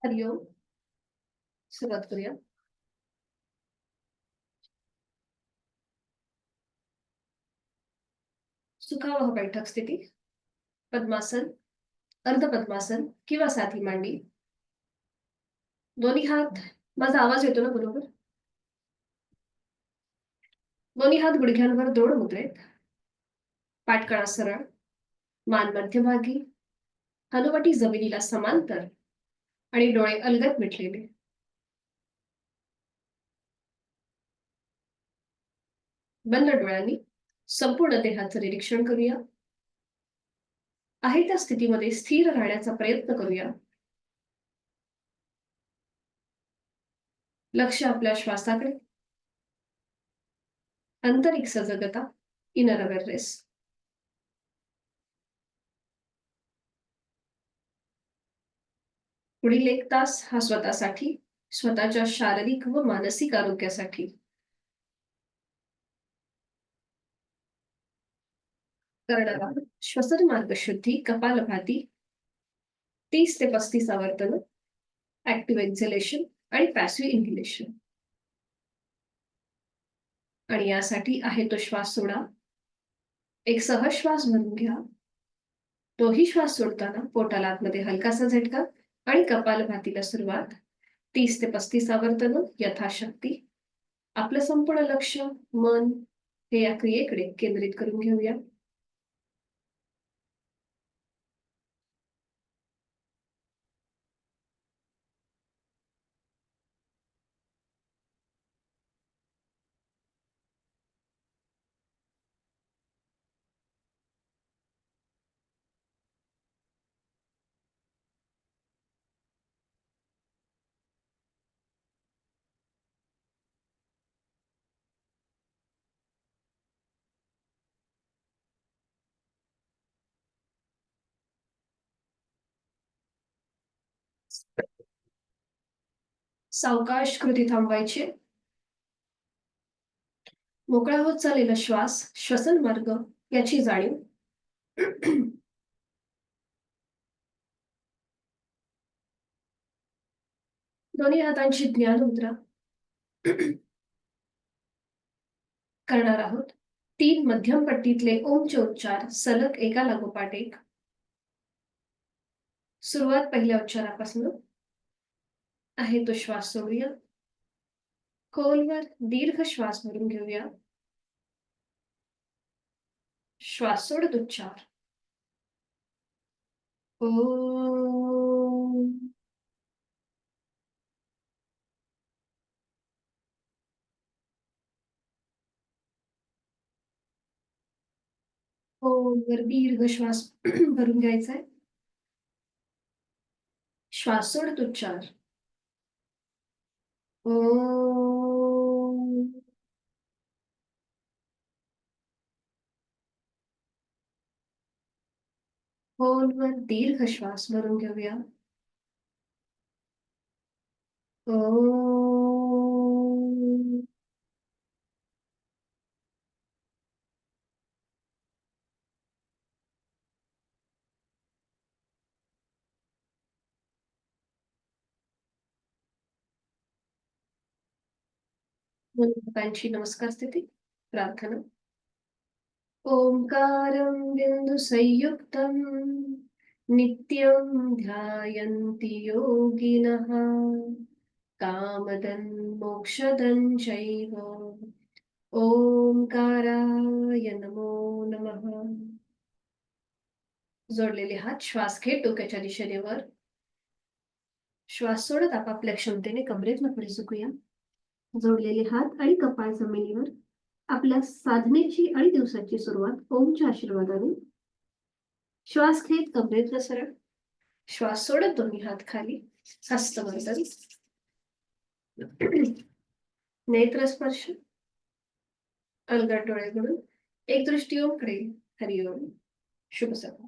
हरिओम. सुरुवात करूया. सुखावह बैठक स्थिती. पद्मासन, अर्धपद्मासन किंवा साधी मांडी. दोन्ही हात. माझा आवाज येतो ना बरोबर? दोन्ही हात गुडघ्यांवर जोड मुद्रेत. पाठकळा सरळ, मान मध्यभागी, हनुवटी जमिनीला समांतर आणि डोळे अलगद मिटलेले. बंद डोळ्यांनी संपूर्ण देहाचं निरीक्षण करूया. आहे त्या स्थितीमध्ये स्थिर राहण्याचा प्रयत्न करूया. लक्ष आपल्या श्वासाकडे. आंतरिक सजगता, इनर अवेअरनेस. पुढील 1 तास हा स्वतःसाठी, स्वतःच्या शारीरिक व मानसिक आरोग्यासाठी. करणार आहोत श्वसन मार्ग शुद्धी, कपालभाती 30 ते 35 आवर्तन, ऍक्टिव्ह एक्झलेशन आणि पॅसिव्ह इन्हेलेशन. आणि यासाठी आहे तो श्वास सोडा. एक सहज श्वास भरून घ्या. तोही श्वास सोडताना पोटाला आतमध्ये हलकासा झटका आणि कपालभातीला सुरुवात. 30 ते 35 आवर्तन यथाशक्ती. आपलं संपूर्ण लक्ष, मन हे या क्रियेकडे केंद्रित करून घेऊया. सावकाश कृती थांबवायची. मोकळा होत चाललेला श्वास, श्वसन मार्ग याची जाणीव. दोन्ही हातांची ज्ञान मुद्रा. करणार आहोत 3 मध्यम पट्टीतले ओमचे उच्चार सलग एका लागोपाठ एक. सुरुवात पहिल्या उच्चारापासून. आहे तो श्वास सोडूया. खोलवर दीर्घ श्वास भरून घेऊया. श्वास सोडत उच्चार. ओम. खोलवर दीर्घ श्वास भरून घ्यायचा आहे. श्वास सोडत उच्चार. ओम. खोलवर दीर्घ श्वास भरून घेऊया. ओम. दोन्ही नमस्कार स्थिती. प्रार्थना. ओंकारं बिन्दुसंयुक्तं नित्यं ध्यायन्ति योगिनः कामदं मोक्षदं चैव. ओंकाराय नमो नमः. जोडलेले हात श्वास घेत डोक्याच्या दिशेने वर. श्वास सोडत आपापल्या क्षमतेने कमरेतनं पुढे झुकूया. जोडलेले हात आणि कपाळ जमिनीवर. आपल्या साधनेची आणि दिवसाची सुरुवात ओमच्या आशीर्वादाने. श्वास घेत कमरेतनं सरळ. श्वास सोडत दोन्ही हात खाली. हस्तवर्धन. नेत्रस्पर्श. अलगद डोळे मिळून एक दृष्टी ओमकडे. हरिओम. शुभ सकाळ.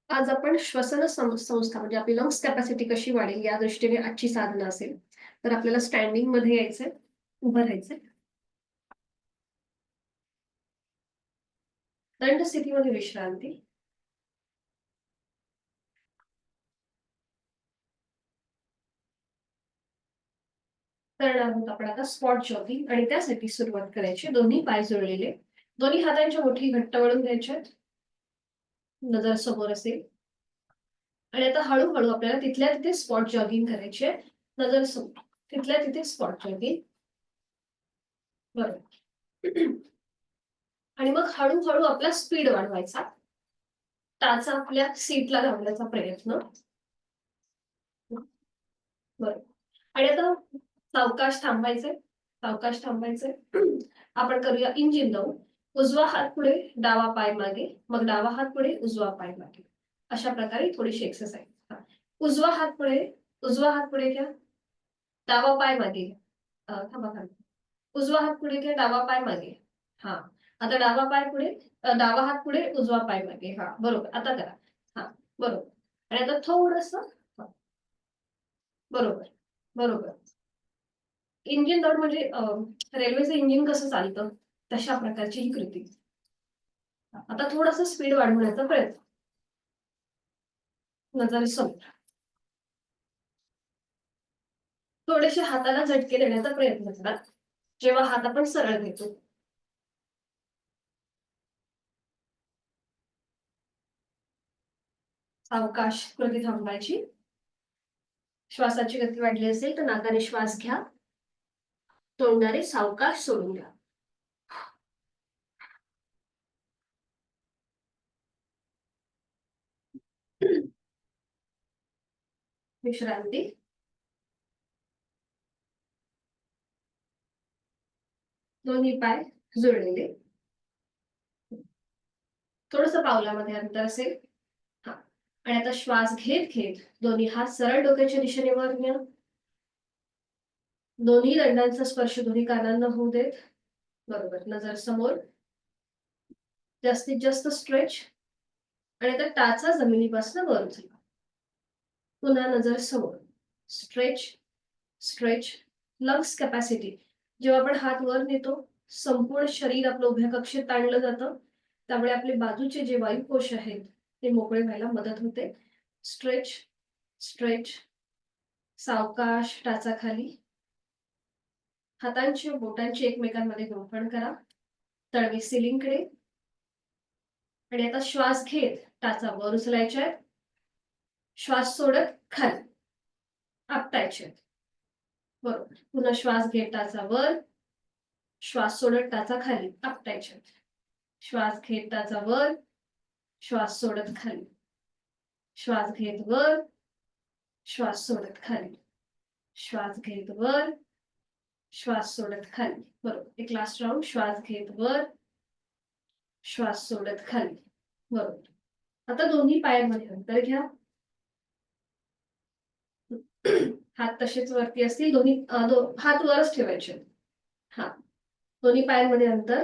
आज आपण श्वसन संस्था म्हणजे आपली लंग्स कॅपॅसिटी कशी वाढेल या दृष्टीने आजची साधना असेल. तर आपल्याला स्टँडिंग मध्ये यायचंय, उभं राहायचंय. दंड स्थितीमध्ये विश्रांती. करणार आहोत आपण आता स्पॉट जॉगिंग आणि त्यासाठी सुरुवात करायची. दोन्ही पाय जोडलेले, दोन्ही हातांच्या मुठी घट्ट वळून घ्यायच्यात, नजर समोर असेल. आणि आता हळूहळू आपल्याला तिथल्या तिथे स्पॉट जॉगिंग करायची आहे. नजर समोर, तिथल्या तिथे स्पॉट जॉगिंग. बरोबर. आणि मग हळूहळू आपला स्पीड वाढवायचा. टाचा आपल्या सीटला लावण्याचा प्रयत्न. बरोबर. आणि आता सावकाश थांबायचे, सावकाश थांबायचे. आपण करूया इंजिन लावून. उजवा हात पुढे, डावा पाय मागे, मग डावा हात पुढे, उजवा पाय मागे. अशा प्रकारे थोडीशी एक्सरसाइज. उजवा हात पुढे, उजवा हात पुढे घ्या, डावा पाय मागे घ्या. थांबा थांबा. उजवा हात पुढे घ्या, डावा पाय मागे. हा, आता डावा पाय पुढे, डावा हात पुढे, उजवा पाय मागे. हा, बरोबर. आता करा. हा, बरोबर. आणि आता थोडस. बरोबर, बरोबर. इंजिन दौड म्हणजे रेल्वेचं इंजिन कसं चालतं तशा प्रकारची ही कृती. आता थोडस स्पीड वाढवण्याचा प्रयत्न. नजर समोर. थोडेसे हाताला झटके देण्याचा प्रयत्न करा जेव्हा हात आपण सरळ घेतो. सावकाश कृती थांबायची. श्वासाची गती वाढली असेल तर नाकाने श्वास घ्या, तोंडाने सावकाश सोडून द्या. विश्रांती. दोन्ही पाय जुळलेले, थोडस पावलामध्ये अंतर असेल. हा, आणि आता श्वास घेत घेत दोन्ही हात सरळ डोक्याच्या दिशेने वर न्या. दोन्ही दंडांचा स्पर्श दोन्ही कानांना होऊ देत. बरोबर. नजर समोर. जास्तीत जास्त स्ट्रेच. आणि आता टाचा जमिनीपासून वर उचला. पुन्हा नजर समोर. Stretch, stretch. Lungs capacity. जेव्हा आपण हात वर नेतो संपूर्ण शरीर आपलं उभ्या कक्षेत ताणलं जातं, त्यामुळे आपले बाजूचे जे वायुकोश आहेत ते मोकळे व्हायला मदत होते. Stretch, stretch. सावकाश टाचा खाली. हातांची बोटांची एकमेकांमध्ये गुंफण करा, तळवे सिलिंगकडे. आणि आता श्वास घेत टाचा वर उचलायच्या, श्वास सोडत खाली आपटायचे. बरोबर. पुन्हा श्वास घेत टाचा वर, श्वास सोडत टाचा खाली आपटायचे. श्वास घेत टाचा वर, श्वास सोडत खाली. श्वास घेत वर, श्वास सोडत खाली. श्वास घेत वर, श्वास सोडत खाली. बरोबर. एक लास्ट राऊंड. श्वास घेत वर, श्वास सोडत खाली. बरोबर. आता दोन्ही पायांमध्ये अंतर घ्या. हात तसेच वरती असतील, दोन्ही हात वरच ठेवायचे. हा, दोन्ही पायांमध्ये अंतर,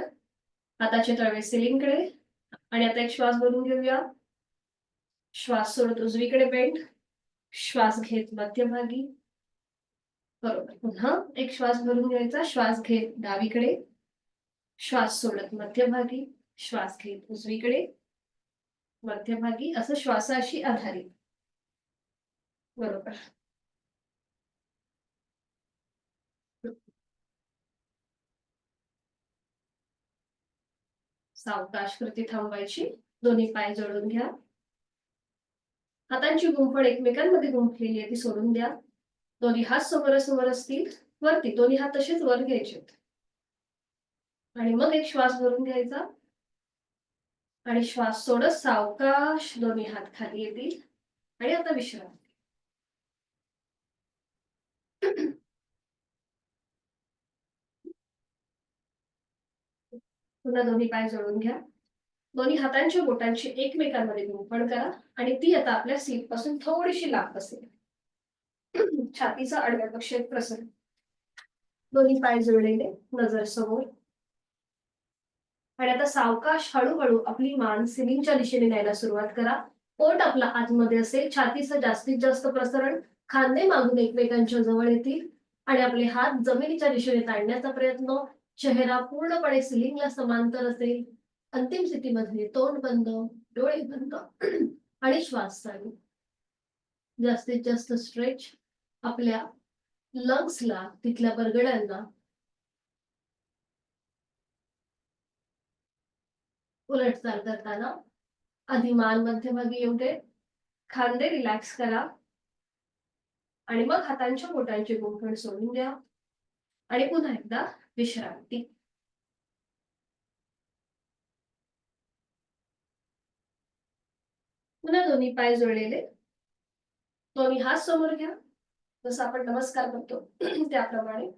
हाताचे तळवे सिलिंगकडे. आणि आता एक श्वास भरून घेऊया. श्वास सोडत उजवीकडे बेंड. श्वास घेत मध्यभागी. बरोबर. पुन्हा एक श्वास भरून घ्यायचा. श्वास घेत डावीकडे, श्वास सोडत मध्यभागी. श्वास घेत उजवीकडे, मध्यभागी. असं श्वासाशी आधारित. बरोबर. सावकाश कृती थांबवायची. दोन्ही पाय जोडून घ्या. हातांची गुंफण एकमेकांमध्ये गुंफलेली आहे ती सोडून द्या. दोन्ही हात समोरासमोर असतील, वरती दोन्ही हात तसेच वर घ्यायचे. आणि मग एक श्वास भरून घ्यायचा. आणि श्वास सोडत सावकाश दोन्ही हात खाली येतील. आणि आता विश्रांती. पुन्हा दोन्ही पाय जोडून घ्या. दोन्ही हातांच्या बोटांची एकमेकांमध्ये गुंफण करा. आणि ती आता आपल्या सीट पासून थोडीशी लांब असेल. छातीचा आडव्या कक्षेत प्रसर. दोन्ही पाय जोडलेले, नजर समोर. आणि आता सावकाश हळूहळू आपली मान सिलिंगच्या दिशेने न्यायला सुरुवात करा. पोट आपला आतमध्ये असेल, छातीचं जास्तीत जास्त प्रसरण. खांदे मागून एकमेकांच्या जवळ येतील आणि आपले हात जमिनीच्या दिशेने ताणण्याचा प्रयत्न. चेहरा पूर्णपणे सिलिंगला समांतर असेल. अंतिम स्थितीमध्ये तोंड बंद, डोळे बंद आणि श्वास चालू. जास्तीत जास्त स्ट्रेच आपल्या लंग्सला, तिथल्या बरगड्यांना. उलट चाल करताना आधी मान मध्यभागी येऊ दे, खांदे रिलॅक्स करा आणि मग हातांच्या बोटांची गुंफण सोडून द्या आणि पुन्हा एकदा विश्रांती. पुन्हा दोन्ही पाय जोडलेले, दोन्ही हात समोर घ्या, जसं आपण नमस्कार करतो त्याप्रमाणे.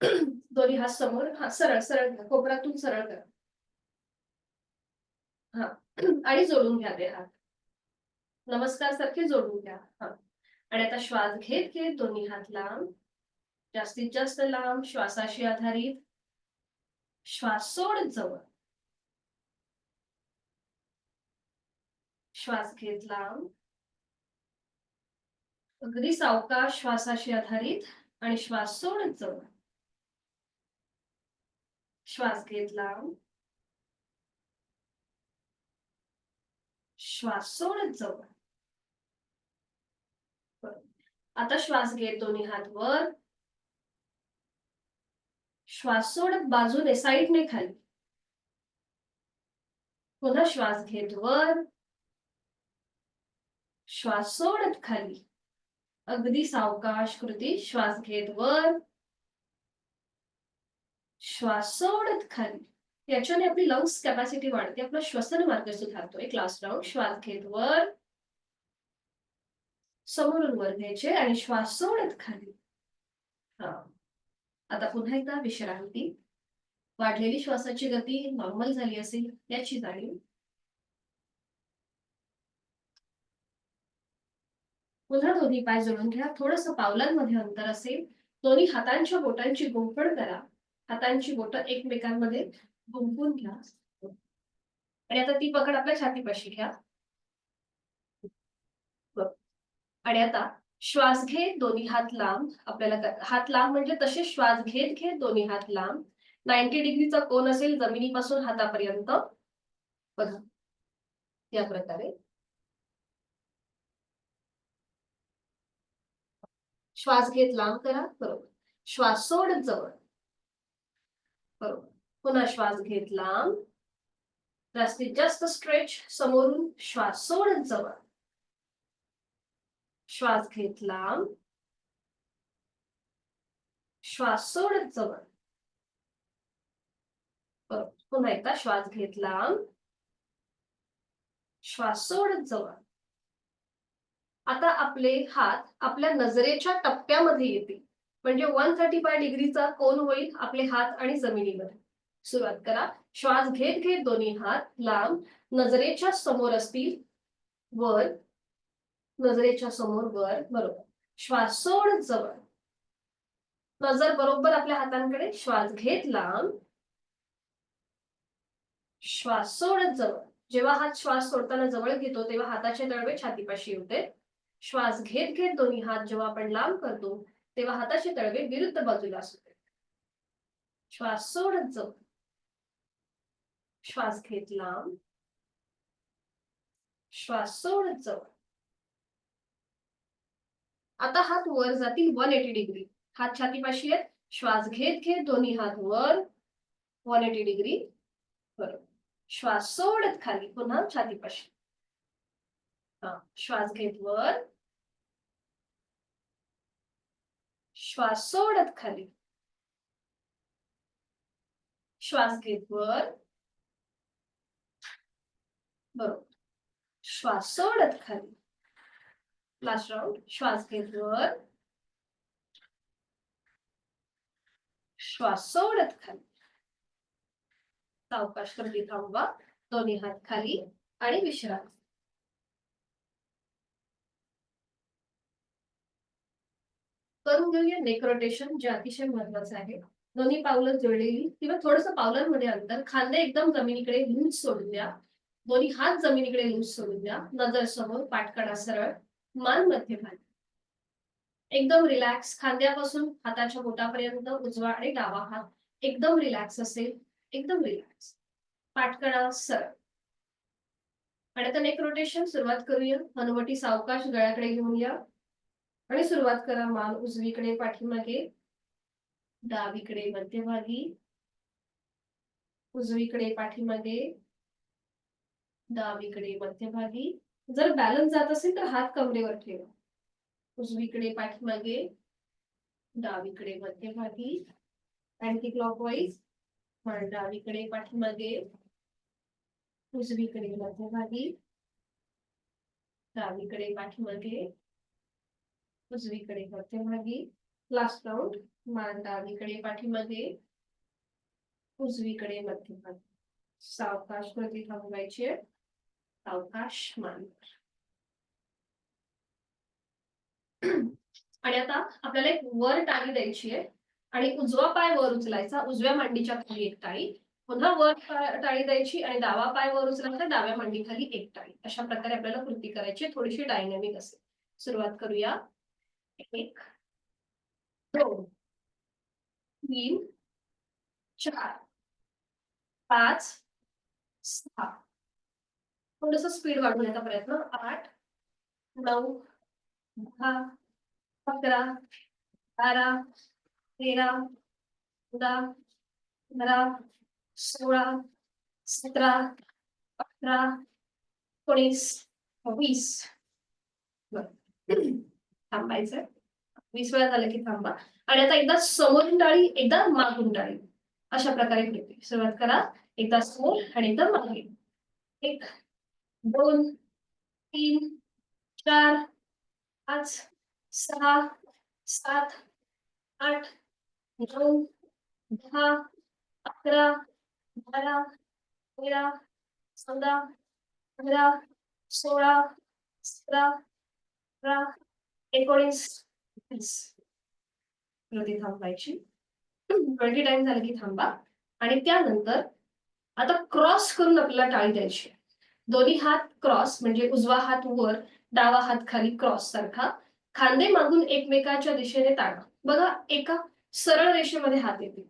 दोन्ही हात समोर, हा सरळ सरळ घ्या, कोपरातून सरळ करा. हा आणि जोडून घ्या ते हात, नमस्कार सारखे जोडून घ्या. हा आणि आता श्वास घेत घेत दोन्ही हात लांब, जास्तीत जास्त लांब, श्वासाशी आधारित. श्वास सोडत जवळ, श्वास घेत लांब, अगदी सावकाश श्वासाशी आधारित आणि श्वास सोडत जवळ. श्वास घेत लांब, श्वास सोडत जवळ. आता श्वास घेत दोन्ही हात वर, श्वास सोडत बाजूने साईडने खाली. पुन्हा श्वास घेत वर, श्वास सोडत खाली. अगदी सावकाश कृती. श्वास घेत वर, श्वास सोडत खाली. याच्याने आपली लंग्स कॅपॅसिटी वाढते, आपला श्वसन मार्ग सुधारतो. एक लास्ट राऊंड. श्वास घेत वर, समोरून वर घ्यायचे आणि श्वास सोडत खाली. हा आता पुन्हा एकदा विश्रांती. वाढलेली श्वासाची गती नॉर्मल झाली असेल याची जाणीव. पुन्हा दोन्ही पाय जोडून घ्या, थोडंसं पावलांमध्ये अंतर असेल. दोन्ही हातांच्या बोटांची गुंफण करा, हातांची बोटं एकमेकांमध्ये गुंफून घ्या आणि आता ती पकड आपल्या छातीपाशी घ्या. आणि आता श्वास घेत दोन्ही हात लांब. आपल्याला हात लांब म्हणजे तसे श्वास घेत घेत दोन्ही हात लांब. 90 डिग्रीचा कोन असेल जमिनीपासून हातापर्यंत. बघा या प्रकारे. श्वास घेत लांब करा, बरोबर. श्वास सोडत जवळ, बरोबर. पुन्हा श्वास घेत लांब, जास्तीत जास्त स्ट्रेच समोरून. श्वास सोडत जवळ, श्वास घेत लांब, श्वास सोडत जवळ, बरोबर. पुन्हा एकदा श्वास घेत लांब, श्वास सोडत जवळ. आता आपले हात आपल्या नजरेच्या टप्प्यामध्ये येतील, म्हणजे 135 डिग्रीचा कोन होईल आपले हात आणि जमिनीमध्ये. सुरुवात करा. श्वास घेत घेत दोन्ही हात लांब, नजरेच्या समोर असतील, वर, नजरेच्या समोर वर, बरोबर. श्वास सोडत जवळ, नजर बरोबर आपल्या हातांकडे. श्वास घेत लांब, श्वास सोडत जवळ. जेव्हा हात श्वास सोडताना जवळ घेतो तेव्हा हाताचे तळवे छातीपाशी होते. श्वास घेत घेत दोन्ही हात जेव्हा आपण लांब करतो तेव्हा हाताचे तळवे विरुद्ध बाजूला असते. श्वास सोडत जवळ, श्वास घेत लांब, श्वास सोडत जवळ. आता हात वर जातील 180 डिग्री. हात छातीपाशी आहेत. श्वास घेत घेत दोन्ही हात वर 180 डिग्री, बरोबर. श्वास सोडत खाली, पुन्हा छातीपाशी. श्वास घेत वर, श्वास सोडत खाली, श्वास घेत वर, बरोबर. श्वास सोडत खाली. Last round. श्वास घेत वर, श्वास सोडत खाली. सावकाश करती थांबवा. दोन्ही हात खाली आणि विश्रांती. करून घेऊया नेक रोटेशन, जे अतिशय महत्वाचं आहे. दोन्ही पावलं जोडलेली किंवा थोडंसं पावलांमध्ये अंतर. खांदे एकदम जमिनीकडे लूज सोडून द्या, दोन्ही हात जमिनीकडे लूज सोडून द्या. नजर समोर, पाठकडा सरळ, मान मध्यभागी. एकदम रिलॅक्स. खांद्यापासून हाताच्या बोटापर्यंत उजवा आणि डावा हात एकदम रिलॅक्स असेल, एकदम रिलॅक्स. पाठकणा सरळ. आणि आता नेक रोटेशन सुरुवात करूया. हनुवटी सावकाश गळ्याकडे घेऊन या आणि सुरुवात करा. मान उजवीकडे पाठीमागे, डावीकडे मध्यभागी, उजवीकडे पाठीमागे, डावीकडे मध्यभागी. जर बॅलन्स जात असेल तर हात कमरेवर ठेवा. उजवीकडे पाठीमागे, डावीकडे मध्यभागी, अँटी क्लॉकवाईज. डावीकडे पाठीमागे, उजवीकडे मध्यभागी, डावीकडे पाठीमागे, उजवीकडे मध्यभागी. Last round. मान डावीकडे पाठीमागे, उजवीकडे मध्यभागी. सावकाश वरती थांबवायची आहे. सावकाश मान. आणि आता आपल्याला एक वर टाळी द्यायची आहे आणि उजवा पाय वर उचलायचा, उजव्या मांडीच्या खाली एक टाळी. पुन्हा वर टाळी द्यायची आणि डावा पाय वर उचलायचा, डाव्या मांडीखाली एक टाळी. अशा प्रकारे आपल्याला कृती करायची, थोडीशी डायनॅमिक असेल. सुरुवात करूया. 1 2 3 4 5 6. थोडस स्पीड वाढवण्याचा प्रयत्न. 8 9 10 11 12 13 14 15 16 17 18 19 20. थांबायचं. 20 वेळा झालं की थांबा. आणि आता एकदा समोरून टाळी, एकदा मागून टाळी. अशा प्रकारे कृती सुरुवात करा. एकदा समोर आणि एकदा मागे. 1 2 3 4 5 6 7 8 9 10 11 12 13 14 15 16 17 18 19 20. कृती थांबायची. 20 टाइम झालं की थांबा. आणि त्यानंतर आता क्रॉस करून आपल्याला टाळी द्यायची. दोन्ही हात क्रॉस, म्हणजे उजवा हात वर, डावा हात खाली, क्रॉस सारखा. खांदे मागून एकमेकाच्या दिशेने ताणा. बघा, एका सरळ रेषेमध्ये हात येतील.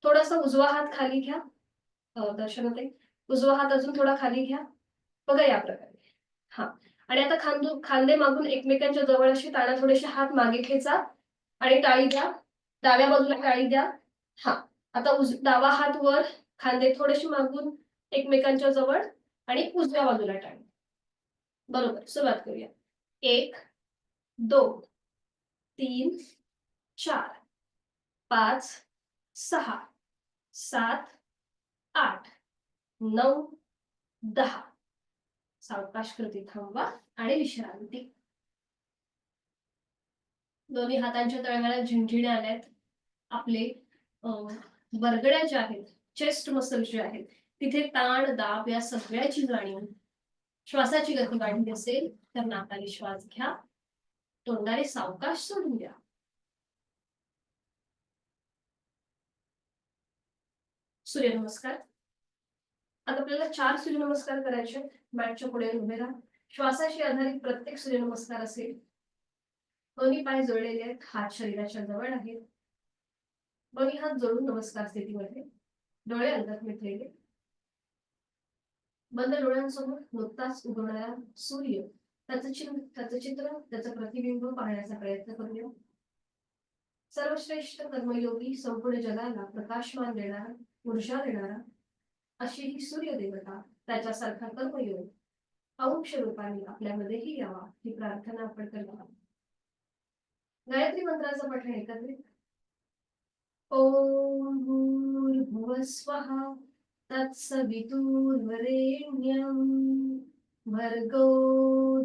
थोडासा उजवा हात खाली घ्या. दर्शन होते. उजवा हात अजून थोडा खाली घ्या. बघा या प्रकारे. हा. आणि आता खांदे मागून एकमेकांच्या जवळ अशी ताणा. थोडेसे हात मागे खेचा आणि टाळी द्या. डाव्या बाजूला टाळी द्या. हा. आता डावा हात वर, खांदे थोडेसे मागून एकमेकांच्या जवळ आणि उजव्या बाजूला टाळी. बरोबर. सुरुवात करूया. 1 2 3 4 5 6 7 8 9 10. सावकाश कृती थांबवा आणि विश्रांती. दोन्ही हातांच्या तळव्याला झिंझिण्या आल्यात. आपले बरगड्या ज्या आहेत, चेस्ट मसल जे आहेत, तिथे ताण, दाब या सगळ्याची जाणीव. श्वासाची गती वाढली असेल तर नाकाने श्वास घ्या, तोंडाने सावकाश सोडून द्या. सूर्यनमस्कार. आता आपल्याला 4 सूर्यनमस्कार करायचे. मॅटच्या पुढे उभे राहा. श्वासाशी आधारित प्रत्येक सूर्यनमस्कार असेल. दोन्ही पाय जोडलेले आहेत, हात शरीराच्या जवळ आहेत. दोन्ही हात जोडून नमस्कार स्थितीमध्ये, डोळे अंगात मिटलेले. बंद डोळ्यांसमोर नुकताच उगवणारा सूर्य, त्याचं चित्र, त्याचं प्रतिबिंब पाहण्याचा प्रयत्न करूया. सर्वश्रेष्ठ कर्मयोगी, संपूर्ण जगाला प्रकाशमान देणारा, ऊर्जा देणारा अशी ही सूर्यदेवता, त्याच्यासारखा कर्मयोग अंश रूपाने आपल्यामध्येही यावा ही प्रार्थना आपण करतो. गायत्री मंत्राचं पठण एकत्रित. ओम भूर्भुवः स्वः तत्सवितुर्वरेण्यं भर्गो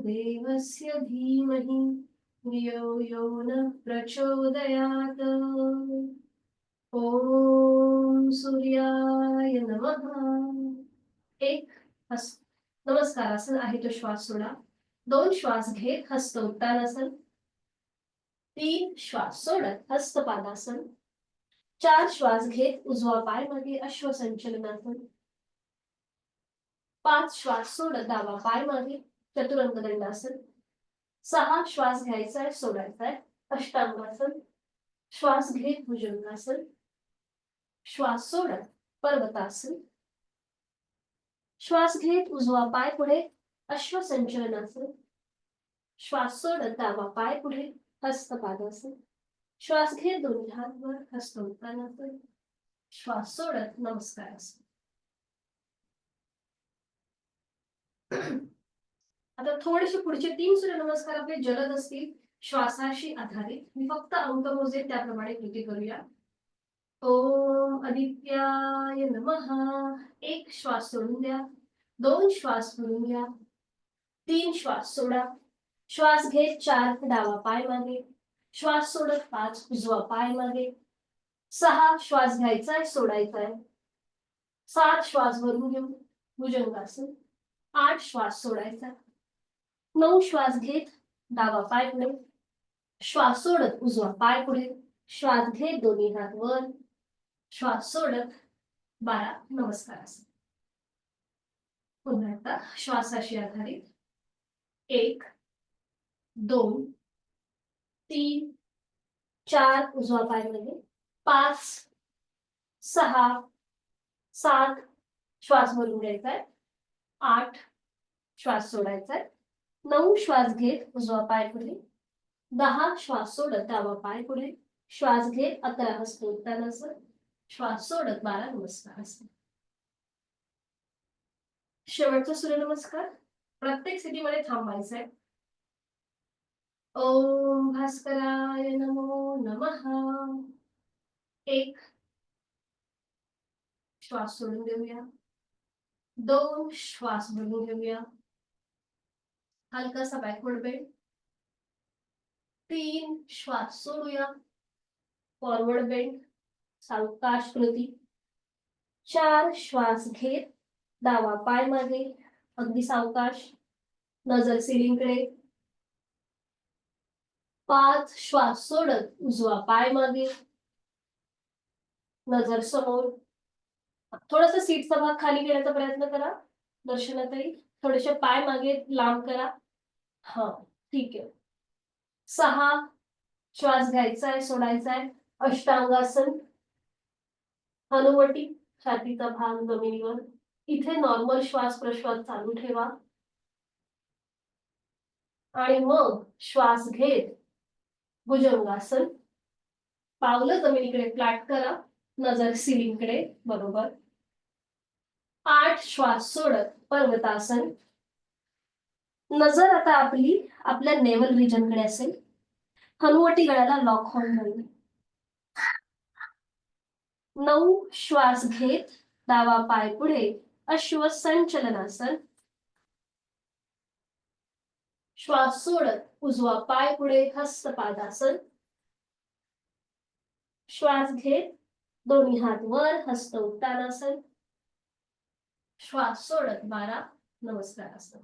देवस्य धीमहि धियो यो नः प्रचोदयात्. ओम सूर्याय नमः. एक नमस्कारासन आहे तो श्वास सोडा. 2 श्वास घेत हस्त उत्तानासन. 3 श्वास सोडत हस्त पादासन. 4 श्वास घेत उजवा पाय मागे अश्वसंचलनासन. 5 श्वास सोडत डावा पाय मागे चतुरंग दंडासन. 6 श्वास घ्यायचा, सोडायचा अष्टांगासन. श्वास घेत भुजंगासन. श्वास सोडत पर्वतासन. श्वास घेत उजवा पाय पुढे अश्वसंचलनासन. श्वास सोडत डावा पाय पुढे हस्तपादासन. श्वास घेत दोन्ही हात वर हस्त उत्तानासन. श्वास सोडत नमस्कारासन. आता थोडेसे पुढचे 3 सूर्यनमस्कार आपले जलद असतील, श्वासाशी आधारित. मी फक्त अंक मोजेल त्याप्रमाणे कृती करूया. ओम आदित्याय नमः. 1 श्वास सोडून द्या. 2 श्वास भरून घ्या. 3 श्वास सोडा. श्वास घेत 4 डावा पाय मागे. श्वास सोडत 5 उजवा पाय मागे. 6 श्वास घ्यायचाय सोडायचाय. 7 श्वास भरून घेऊ भुजंगासन. 8 श्वास सोडायचा. 9 श्वास घेत डावा पाय पुढे. श्वास सोडत उजवा पाय पुढे. श्वास घेत दोन्ही हात वर. श्वास सोडत 12 नमस्कारासन. पुन्हा एकदा श्वासाशी आधारित. 1 2 3 4 उजवा पाय मध्ये. 5 6 7 श्वास भरून घ्यायचाय. 8 श्वास सोडायचाय. 9 श्वास घेत उजवा पाय पुढे. 10 श्वास सोडत डावा पाय पुढे. श्वास घेत 11 हस्त उत्तानासन. श्वास सोडत 12 नमस्कारासन. शेवटचा सूर्यनमस्कार. प्रत्येक स्थितीमध्ये थांबायचं आहे. ओम भास्कराय नमो नमः. 1 श्वास सोडून देऊया. 2 श्वास भरून घेऊया. हलकासा बॅकवर्ड बेंड. 3 श्वास सोडूया. फॉरवर्ड बेंड सावकाश कृती. 4 श्वास घेत डावा पाय मागे अगदी सावकाश. नजर सिलिंगकडे. 5 श्वास सोडत उजवा पाय मागे. नजर समोर. थोडासा सीटचा भाग खाली घेण्याचा प्रयत्न करा. दर्शनाताई थोडेसे पाय मागे लांब करा. हा ठीक आहे. 6 श्वास घ्यायचाय सोडायचाय. अष्टांगासन. हनुवटी छातीचा भाग जमिनीवर. इथे नॉर्मल श्वास प्रश्वास चालू ठेवा. आणि मग श्वास घेत भुजंगासन. पावलं जमिनीकडे फ्लॅट करा. नजर सिलिंगकडे. बरोबर. 8 श्वास सोडत पर्वतासन. नजर आता आपली आपल्या नेवल रिजन कडे असेल. हनुवटी गळ्याला लॉक होऊन जाईल. 9 श्वास घेत डावा पाय पुढे अश्वसंचलनासन. श्वास सोडत उजवा पाय पुढे हस्तपादासन. श्वास घेत दोन्ही हात वर हस्त उत्तानासन. श्वास सोडत 12 नमस्कारासन.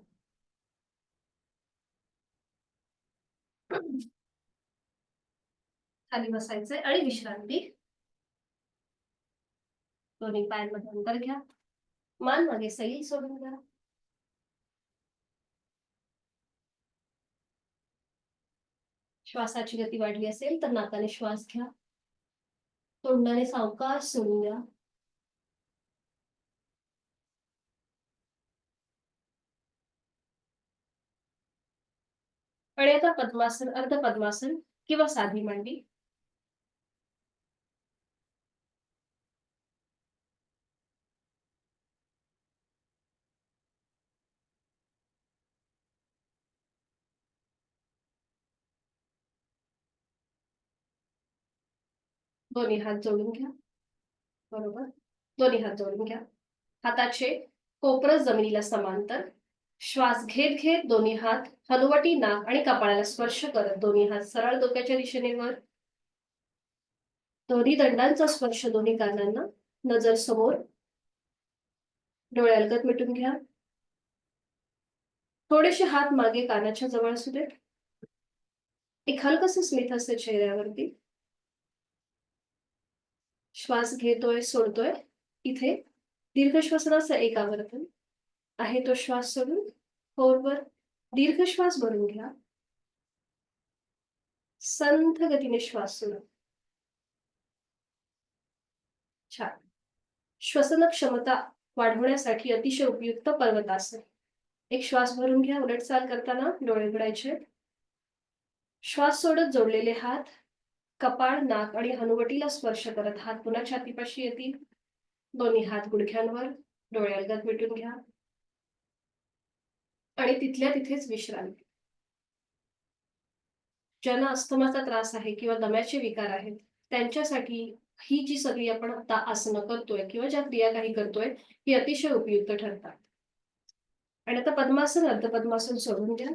खाली बसायचंय आणि विश्रांती. दोन्ही पायांमध्ये अंतर घ्या. मान मागे सैल सोडून द्या. श्वासाची गती वाढली असेल तर नाकाने श्वास घ्या. तोंडाने सावकाश सोडून द्या. आणि आता पद्मासन अर्ध पद्मासन किंवा साधी मांडी. दोन्ही हात जोडून घ्या. बरोबर. दोन्ही हात जोडून घ्या. हाताचे कोपरच जमिनीला समांतर. श्वास घेत घेत दोन्ही हात हनुवटी नाक आणि कपाळाला स्पर्श करत दोन्ही हात सरळ डोक्याच्या दिशेने वर. दोन्ही दंडांचा स्पर्श दोन्ही कानांना. नजर समोर. डोळे अलगद मिटून घ्या. थोडेसे हात मागे कानाच्या जवळ असू देत. एक हलकस स्मित असते चेहऱ्यावरती. श्वास घेतोय सोडतोय. इथे दीर्घ श्वसनाचं एक आवर्तन आहे. तो श्वास सोडून खोलवर दीर्घ श्वास भरून घ्या. संथ गतीने श्वास सोडा. छान. श्वसन क्षमता वाढवण्यासाठी अतिशय उपयुक्त पर्वतासन. एक श्वास भरून घ्या. उलट चाल करताना डोळे उघडायचे. श्वास सोडत जोडलेले हात कपाळ, नाक आणि हनुवटीला स्पर्श करत हात पुन्हा छातीपाशी येतील. दोन्ही हात गुडघ्यांवर. डोळे अलगद मिटून घ्या आणि तिथल्या तिथेच विश्रांती. ज्यांना अस्थमाचा त्रास आहे किंवा दम्याचे विकार आहेत त्यांच्यासाठी ही जी सगळी आपण आता आसनं करतोय किंवा ज्या क्रिया काही करतोय ही अतिशय उपयुक्त ठरतात. आणि आता पद्मासन, अर्ध पद्मासन सोडून द्या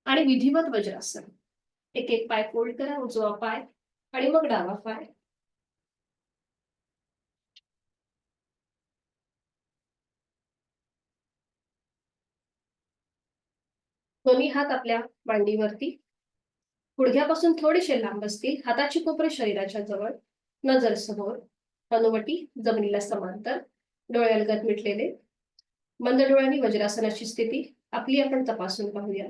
आणि विधिवत वज्रासन. एक एक पाय फोल्ड करा. उजवा पाय आणि मग डावा पाय. दोन्ही हात आपल्या मांडीवरती. गुडघ्यापासून थोडेसे लांब असतील. हाताची कोपरे शरीराच्या जवळ. नजर समोर. हनुवटी जमिनीला समांतर. डोळे अलगद मिटलेले. मंद डोळ्यांनी वज्रासनाची स्थिती आपली आपण तपासून पाहूया.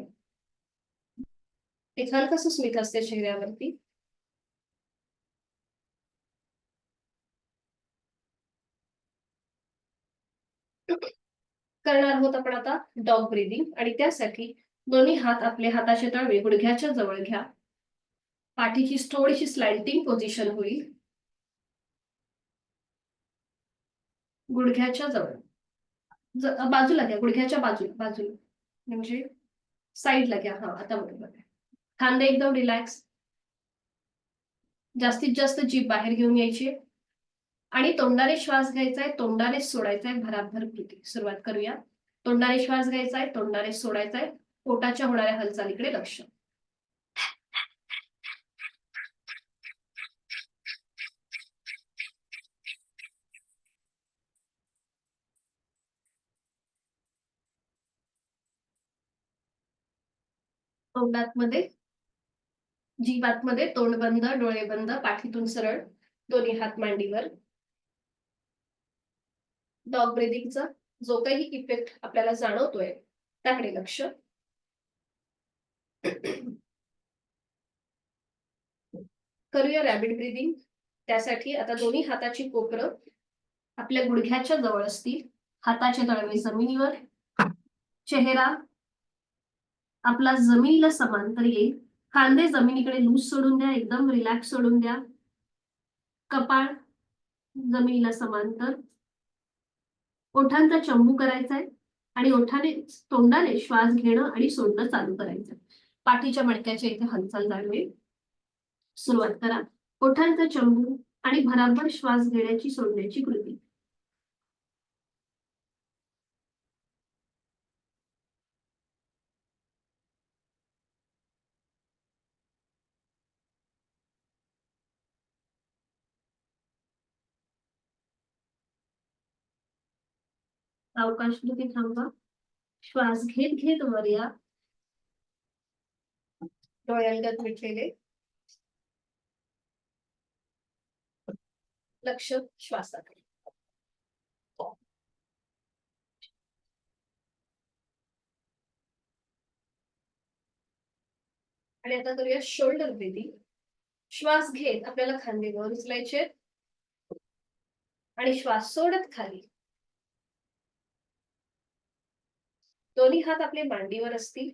एक हलकस स्मित असते चेहऱ्यावरती. करणार आहोत आपण आता डॉग ब्रीदिंग आणि त्यासाठी दोन्ही हात आपले हाताचे तळवे गुडघ्याच्या जवळ घ्या. पाठीची थोडीशी स्लाइडिंग पोझिशन होईल. गुडघ्याच्या जवळ बाजूला घ्या. गुडघ्याच्या बाजूला म्हणजे साईडला घ्या. हा आता बरोबर आहे. खांदे एकदम रिलॅक्स. जास्तीत जास्त जीभ बाहेर घेऊन यायची आणि तोंडाने श्वास घ्यायचा आहे. तोंडाने सोडायचा आहे. भराभर कृती सुरुवात करूया. तोंडाने श्वास घ्यायचा आहे. तोंडाने सोडायचा आहे. पोटाच्या होणाऱ्या हालचालीकडे लक्ष. तोंडातमध्ये, जीवातमध्ये, तोंड बंद, डोळे बंद, पाठीतून सरळ, दोन्ही हात मांडीवर. डॉग ब्रीदिंगचा जो काही इफेक्ट आपल्याला जाणवतोय त्याकडे लक्ष. करूया रॅबिट ब्रीदिंग. त्यासाठी आता दोन्ही हाताची कोपरं आपल्या गुडघ्याच्या जवळ असतील. हाताचे तळवे जमिनीवर. चेहरा आपला जमिनीला समांतर येईल. खांदे जमिनीकडे लूज सोडून द्या. एकदम रिलॅक्स सोडून द्या. कपाळ जमिनीला समांतर. ओठांचा चंबू करायचा आहे आणि ओठाने तोंडाने श्वास घेणं आणि सोडणं चालू करायचं. पाठीच्या मणक्याच्या इथे हालचाल जाणवेल. सुरुवात करा. ओठांचा चंबू आणि भराभर श्वास घेण्याची सोडण्याची कृती. अवकाश कृती थांबवा. श्वास घेत घेत वर या. डोळे अलगद मिटलेले. लक्ष श्वासाकडे. आणि आता करूया शोल्डर ब्रीदिंग. श्वास घेत आपल्याला खांदे वर उचलायचे आणि श्वास सोडत खाली. दोन्ही हात आपले मांडीवर असतील.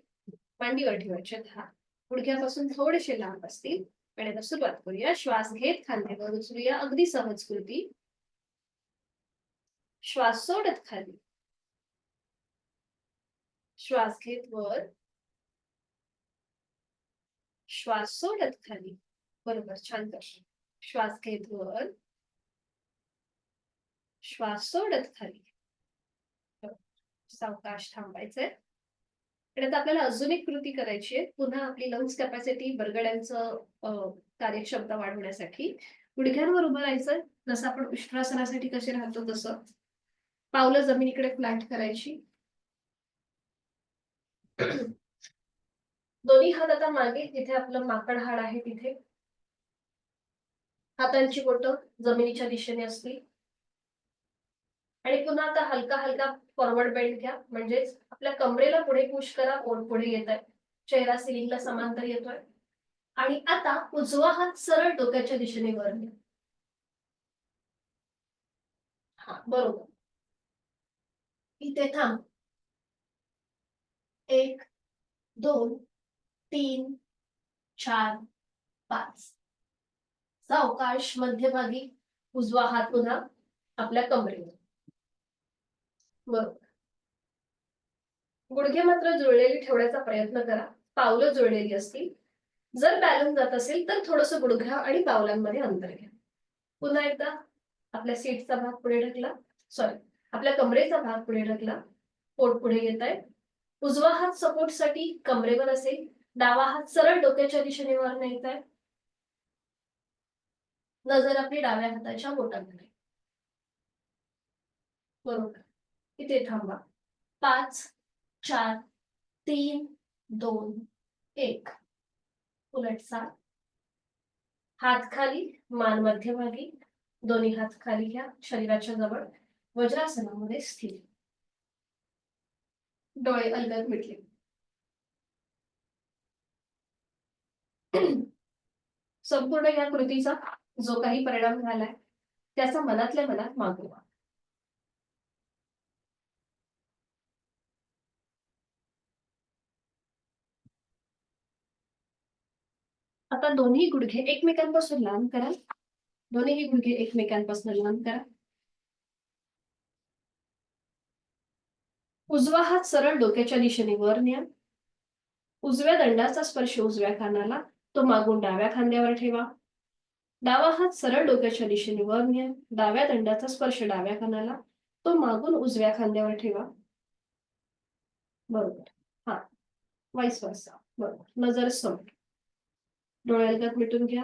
मांडीवर ठेवायचे हात गुडघ्यापासून थोडेसे लांब असतील. आणि आता सुरुवात करूया. श्वास घेत खांद्यावर उचलूया. अगदी सहज कृती. श्वास सोडत खाली. श्वास घेत वर. श्वास सोडत खाली. बरोबर, छान कर. श्वास घेत वर. श्वास सोडत खाली. सावकाश थांबायचंय. आणि आता आपल्याला अजून एक कृती करायची आहे. पुन्हा आपली लंग्स कॅपॅसिटी, बरगड्यांचं कार्यक्षमता वाढवण्यासाठी गुडघ्यांवर उभं राहायचं. जसं आपण उष्ट्रासनासाठी कसे राहतो तसं. पावलं जमिनीकडे फ्लॅट करायची. दोन्ही हात आता मागे, जिथे आपलं माकड हाड आहे तिथे. हातांची बोटं जमिनीच्या दिशेने असतील. आणि पुन्हा आता हलका हलका फॉरवर्ड बेंड घ्या. म्हणजेच आपल्या कमरेला पुढे पुश करा. ओठ पुढे येत आहे. चेहरा सिलिंगला समांतर येतोय. आणि आता उजवा हात सरळ डोक्याच्या दिशेने वर घ्या. हा बरोबर. इथे थांब. 1 2 3 4 5. सावकाश मध्यभागी उजवा हात पुन्हा आपल्या कमरेवर. बरोबर. गुडघे मात्र जुळलेली ठेवण्याचा प्रयत्न करा. पावलं जुळलेली असतील. जर बॅलन्स जात असेल तर थोडस गुडघ्या आणि पावलांमध्ये अंतर घ्या. पुन्हा एकदा आपल्या सीटचा भाग पुढे ढकला. सॉरी, आपल्या कमरेचा भाग पुढे ढकला. पोट पुढे येत आहे. उजवा हात सपोर्ट साठी कमरेवर असेल. डावा हात सरळ डोक्याच्या दिशेने वर नेत आहे. नजर आपली डाव्या हाताच्या बोटांकडे. बरोबर. इथे थांबा. 5 4 3 2 1. उलट साथ. हात खाली, मान मध्यभागी. दोन्ही हात खाली घ्या शरीराच्या जवळ. वज्रासनामध्ये स्थिर. डोळे अलगद मिटले. संपूर्ण या कृतीचा जो काही परिणाम झालाय त्याचा मनातल्या मनात मागोवा. आता दोन्ही गुडघे एकमेकांपासून लांब करा. दोन्ही गुडघे एकमेकांपासून लांब करा. उजवा हात सरळ डोक्याच्या दिशेने वर न्या. उजव्या दंडाचा स्पर्श उजव्या कानाला, तो मागून डाव्या खांद्यावर ठेवा. डावा हात सरळ डोक्याच्या दिशेने वर न्या. डाव्या दंडाचा स्पर्श डाव्या कानाला, तो मागून उजव्या खांद्यावर ठेवा. बरोबर. हा, वाईस वर्सा. बरोबर. नजर समोर. डोळे अलगद मिटून घ्या.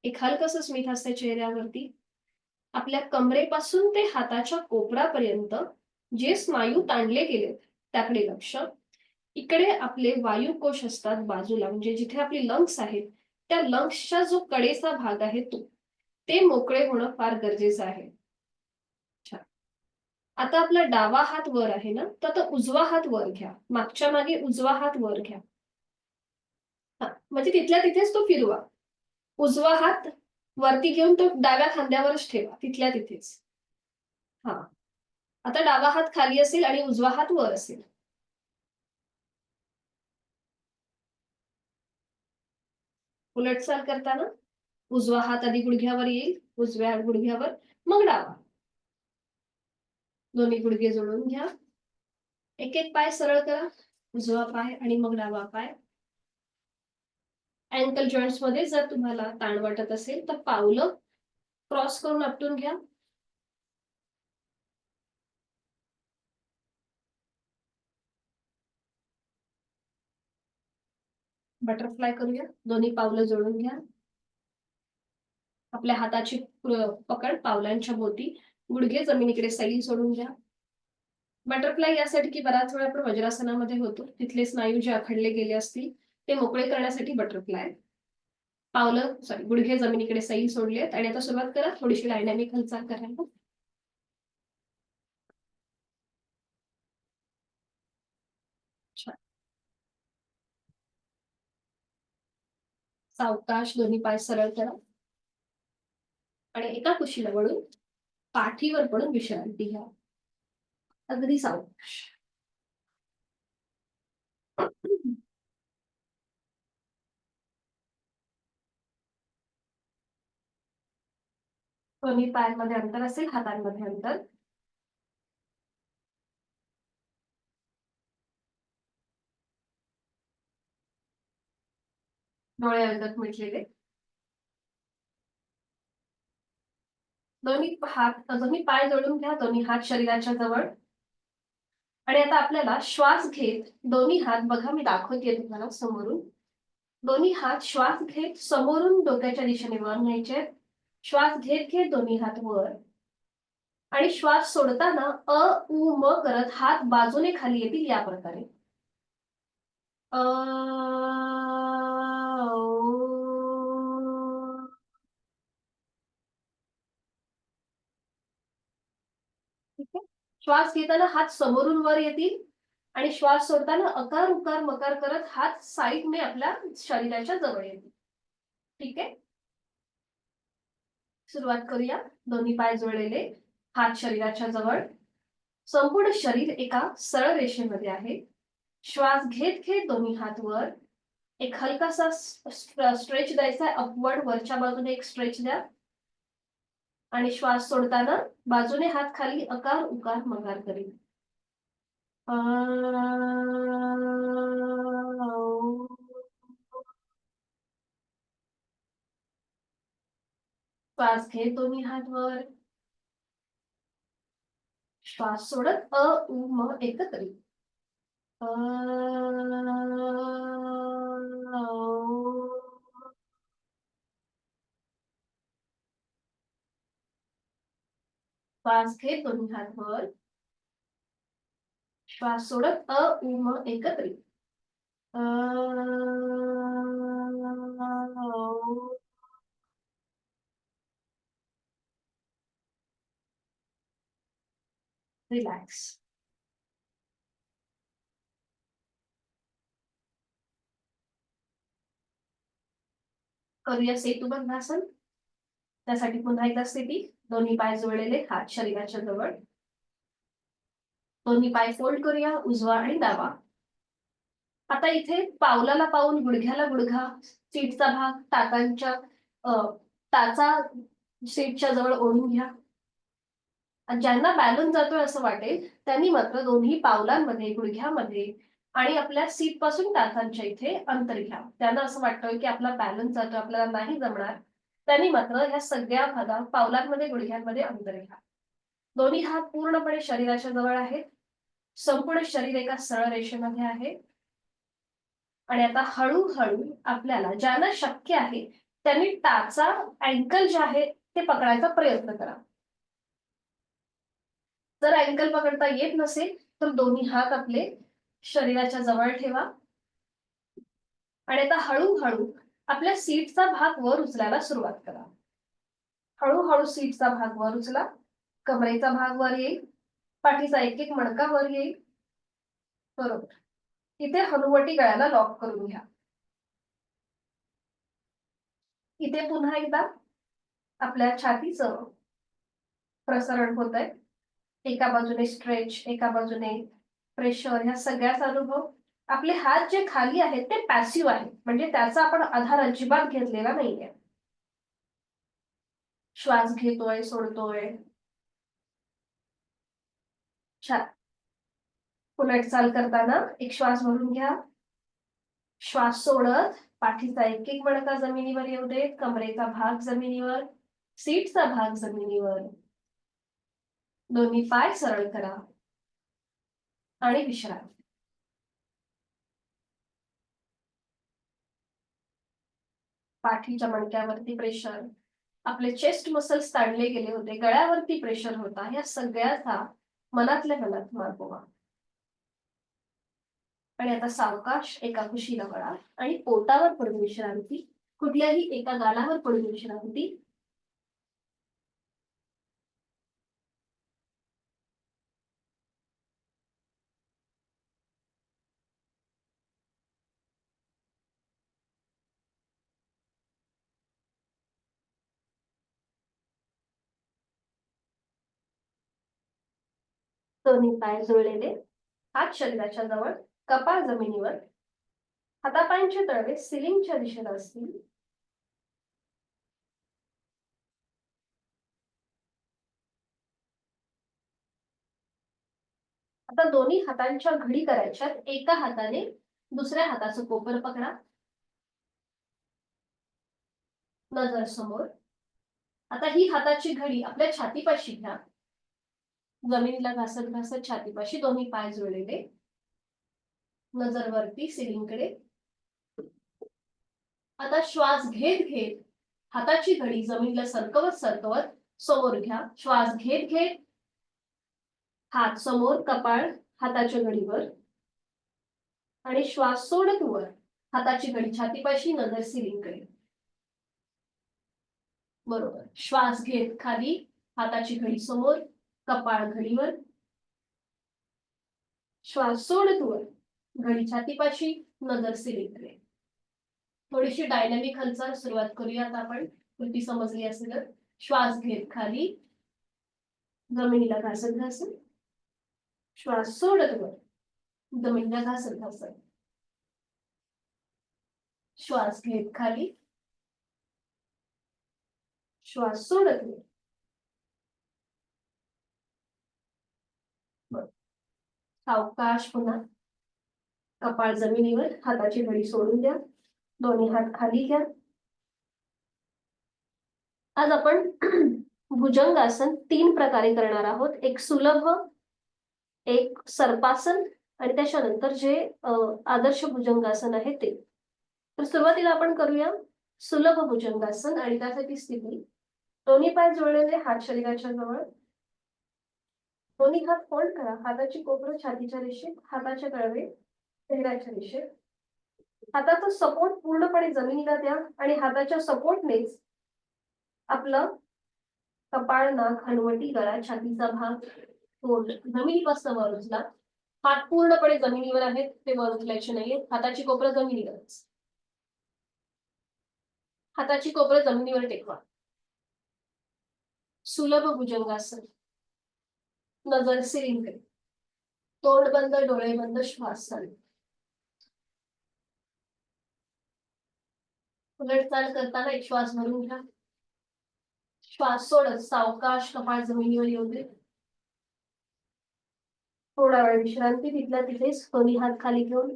एक हलकसं स्मित हास्य चेहऱ्यावरती. आपल्या कमरेपासून ते हाताच्या कोपरापर्यंत जे स्नायू ताणले गेलेत त्याकडे लक्ष. इकडे आपले वायुकोश असतात बाजूला, म्हणजे जिथे आपली लंग्स आहेत त्या लंग्सचा जो कडेचा भाग आहे तो, ते मोकळे होणं फार गरजेचं आहे. आता आपला डावा हात वर आहे ना, तर तो उजवा हात वर घ्या. मागच्या मागे उजवा हात वर घ्या. म्हणजे तिथल्या तिथेच तो फिरवा. उजवा हात वरती घेऊन तो डाव्या खांद्यावरच ठेवा, तिथल्या तिथेच. हा, आता डावा हात खाली असेल आणि उजवा हात वर असेल. उलटचाल करताना उजवा हात आधी गुडघ्यावर येईल, उजव्या गुडघ्यावर, मग डावा. दोन्ही गुडघे जोडून घ्या. एक एक पाय सरळ करा. उजवा पाय आणि मग डावा पाय. अँकल जॉईंट्स मध्ये जर तुम्हाला ताण वाटत असेल तर पावलं क्रॉस करून आपटून घ्या. बटरफ्लाय करूया. दोन्ही पावलं जोडून घ्या. आपल्या हाताची पकड पावलांच्या भोवती. गुडघे जमिनीकडे सैल सोडून घ्या. बटरफ्लाय यासाठी की बराच वेळा आपण वज्रासनामध्ये होतो, तिथले स्नायू जे आखडले गेले असतील ते मोकळे करण्यासाठी बटरफ्लाय. पावलं सॉरी गुडघे जमिनीकडे सैल सोडलेत आणि आता सुरुवात करा थोडीशी डायनॅमिक हालचाल करायला. सावकाश दोन्ही पाय सरळ करा आणि एका कुशीला वळून पाठीवर पडून विश्रांती घ्या. अगदी सावकाश. दोन्ही पायांमध्ये अंतर असेल, हातांमध्ये अंतर. डोळे अलगद मिटलेले. दोन्ही पाय जोडून घ्या. दोन्ही हात शरीराच्या जवळ. आणि आता आपल्याला श्वास घेत दोन्ही हात, बघा मी दाखवते तुम्हाला समोरून. दोन्ही हात श्वास घेत समोरून डोक्याच्या दिशेने वर न्यायचे. श्वास घेत घेत दोन्ही हात वर. आणि श्वास सोडताना अ उ म करत हात बाजूने खाली येतील या प्रकारे. ठीक आहे. श्वास घेताना हात समोरून वर येतील आणि श्वास सोडताना अकार उकार मकार करत हात साईडने आपल्या शरीराच्या जवळ येतील. ठीक आहे. सुरुवात करूया. दोन्ही पाय जोडलेले. हात शरीराच्या जवळ, संपूर्ण शरीर एका सरळ रेषेमध्ये आहे. श्वास घेत घेत दोन्ही हात वर, एक हलकासा स्ट्रेच द्यायचा, अपवर्ड वरच्या बाजूने एक स्ट्रेच द्या. आणि श्वास सोडताना बाजूने हात खाली अकार उकार मकार करील. श्वास घेत दोन्ही हात वर, श्वास सोडत अ उ म एकत्रित. श्वास घेत दोन्ही हात वर, श्वास सोडत अ उ म एकत्रित. रिलॅक्स. करूया सेतुबंधासन. त्यासाठी पुन्हा एकदा स्थिती, दोन्ही पाय जोडलेले, हात शरीराच्या जवळ, दोन्ही पाय फोल्ड करूया, उजवा आणि डावा. आता इथे पावलाला पाऊल, गुडघ्याला गुडघा, सीटचा भाग टाचांच्या टाचा सीटच्या जवळ ओढून घ्या. ज्यांना बॅलन्स जातोय असं वाटेल त्यांनी मात्र दोन्ही पावलांमध्ये, गुडघ्यामध्ये आणि आपल्या सीट पासून टाचांच्या इथे अंतर घ्या. त्यांना असं वाटतंय की आपला बॅलन्स जातोय, आपल्याला नाही जमणार, त्यांनी मात्र ह्या सगळ्या भागात पावलांमध्ये, गुडघ्यांमध्ये अंतर घ्या. दोन्ही हात पूर्णपणे शरीराच्या जवळ आहेत, संपूर्ण शरीर एका सरळ रेषेमध्ये आहे. आणि आता हळूहळू आपल्याला ज्यांना शक्य आहे त्यांनी टाचा अँकल जे आहे ते पकडायचा प्रयत्न करा. जर अँकल पकडता येत नसेल तर दोन्ही हात आपले शरीराच्या जवळ ठेवा. आणि आता हळूहळू आपल्या सीटचा भाग वर उचलायला सुरुवात करा. हळूहळू सीटचा भाग वर उचला, कमरेचा भाग वर येईल, पाठीचा एक एक मणका वर येईल. बरोबर. इथे हनुवटी गळ्याला लॉक करून घ्या. इथे पुन्हा एकदा आपल्या छातीचं प्रसारण होत आहे. एका बाजूने स्ट्रेच, एका बाजूने प्रेशर, ह्या सगळ्याचा अनुभव. आपले हात जे खाली आहेत ते पॅसिव्ह आहेत, म्हणजे त्याचा आपण आधार अजिबात घेतलेला नाहीये. श्वास घेतोय, सोडतोय. छान. पुन्हा एक चाल करताना एक श्वास भरून घ्या, श्वास सोडत पाठीचा एक एक मणका जमिनीवर येऊ दे, कमरेचा भाग जमिनीवर, सीटचा भाग जमिनीवर. दोन्ही पाय सरळ करा आणि विश्राम. पाठीच्या मणक्यावरती प्रेशर, आपले चेस्ट मसल्स ताणले गेले होते, गळ्यावरती प्रेशर होता, या सगळ्याचा मनातल्या मनात मागोवा. आणि आता सावकाश एका कुशीला वळा आणि पोटावर पडून विश्रांती, कुठल्याही एका गालावर पडून विश्रांती. दोन्ही पाय जुळलेले, हात शरीराच्या जवळ, कपाळ जमिनीवर, हातापायांचे तळवे सिलिंगच्या दिशेला असतील. आता दोन्ही हातांच्या घडी करायच्यात, एका हाताने दुसऱ्या हाताचं कोपर पकडा, नजर समोर. आता ही हाताची घडी आपल्या छातीपाशी घ्या, जमिनीला घासत घासत छातीपाशी, दोन्ही पाय जुळलेले, नजर वरती सिलिंगकडे. आता श्वास घेत घेत हाताची घडी जमिनीला सरकवत सरकवत समोर घ्या. श्वास घेत घेत हात समोर, कपाळ हाताच्या घडीवर, आणि श्वास सोडत वर, हाताची घडी छातीपाशी, नजर सिलिंगकडे. बरोबर. श्वास घेत खाली, हाताची घडी समोर, कपाळ घडीवर, श्वास सोडत वर, घडी छातीपाशी, नजर सिलिंगकडे. थोडीशी डायनॅमिक हालचाल सुरुवात करूयात आपण, कृती समजली असेल. श्वास घेत खाली, जमिनीला घासत घासत श्वास सोडत वर, जमिनीला घासत घासत श्वास घेत खाली, श्वास सोडत वर. सावकाश पुन्हा कपाळ जमिनीवर, हाताची घडी सोडून द्या, दोन्ही हात खाली घ्या. आज आपण भुजंगासन 3 प्रकारे करणार आहोत. एक सुलभ, एक सर्पासन आणि त्याच्यानंतर जे आदर्श भुजंगासन आहे ते. तर सुरुवातीला आपण करूया सुलभ भुजंगासन. आणि त्यासाठी स्थिती, दोन्ही पाय जोडलेले, हात शरीराच्या जवळ, दोन्ही हात फोल्ड करा, हाताची कोपरं छातीच्या रेषेत, हाताचे तळवे चेहऱ्याच्या रेषेत. हाताचा सपोर्ट पूर्णपणे जमिनीला द्या आणि हाताच्या सपोर्टनेच आपलं कपाळ, नाक, हनुवटी, गळा, छातीचा भाग, तोंड जमिनीपासून वर उचला. हात पूर्णपणे जमिनीवर आहेत, ते वर उचलायचे नाहीये. हाताची कोपरं जमिनीवरच, हाताची कोपरं जमिनीवर टेकवा. सुलभ भुजंगासन. नजर सिलिंगकडे, तोंड बंद, डोळे बंद, श्वास चालू. उलटचाल करताना एक श्वास भरून घ्या, श्वास सोडत सावकाश कपाळ जमिनीवर येऊ दे. थोडा वेळ विश्रांती, तिथल्या तिथेच दोन्ही हात खाली घेऊन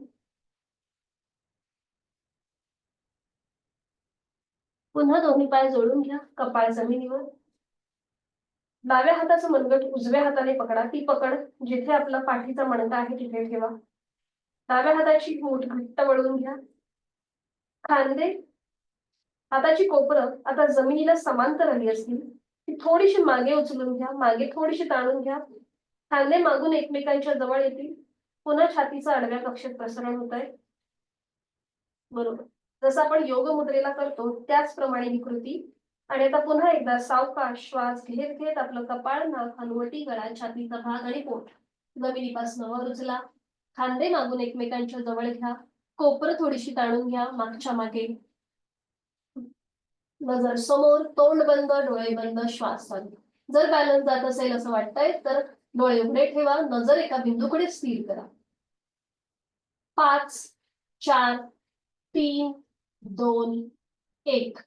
पुन्हा दोन्ही पाय जोडून घ्या, कपाळ जमिनीवर. डाव्या हाताचं मनगट उजव्या हाताने पकडा, ती पकड जिथे आपला पाठीचा मणका आहे तिथे ठेवा. डाव्या हाताची मूठ घट्ट वळून घ्या. खांदे, हाताची कोपरं आता जमिनीला समांतर आली असतील, ती थोडीशी मागे उचलून घ्या, मागे थोडीशी ताणून घ्या. खांदे मागून एकमेकांच्या जवळ येतील. पुन्हा छातीचा आडव्या कक्षेत प्रसरण होत आहे. बरोबर, जसं आपण योग मुद्रेला करतो त्याचप्रमाणे ही कृती. आणि आता पुन्हा एकदा सावकाश श्वास घेत घेत आपलं कपाळ, नाक, हनुवटी, गळा, छातीचा भाग आणि पोट जमिनीपासून वर उचला. खांदे मागून एकमेकांच्या जवळ घ्या, कोपरं थोडीशी ताणून घ्या मागच्या मागे. नजर समोर, तोंड बंद, डोळे बंद, श्वास चालू. जर बॅलन्स जात असेल असं वाटतंय तर डोळे उघडे ठेवा, नजर एका बिंदूकडे स्थिर करा. 5, 4, 3, 2, 1.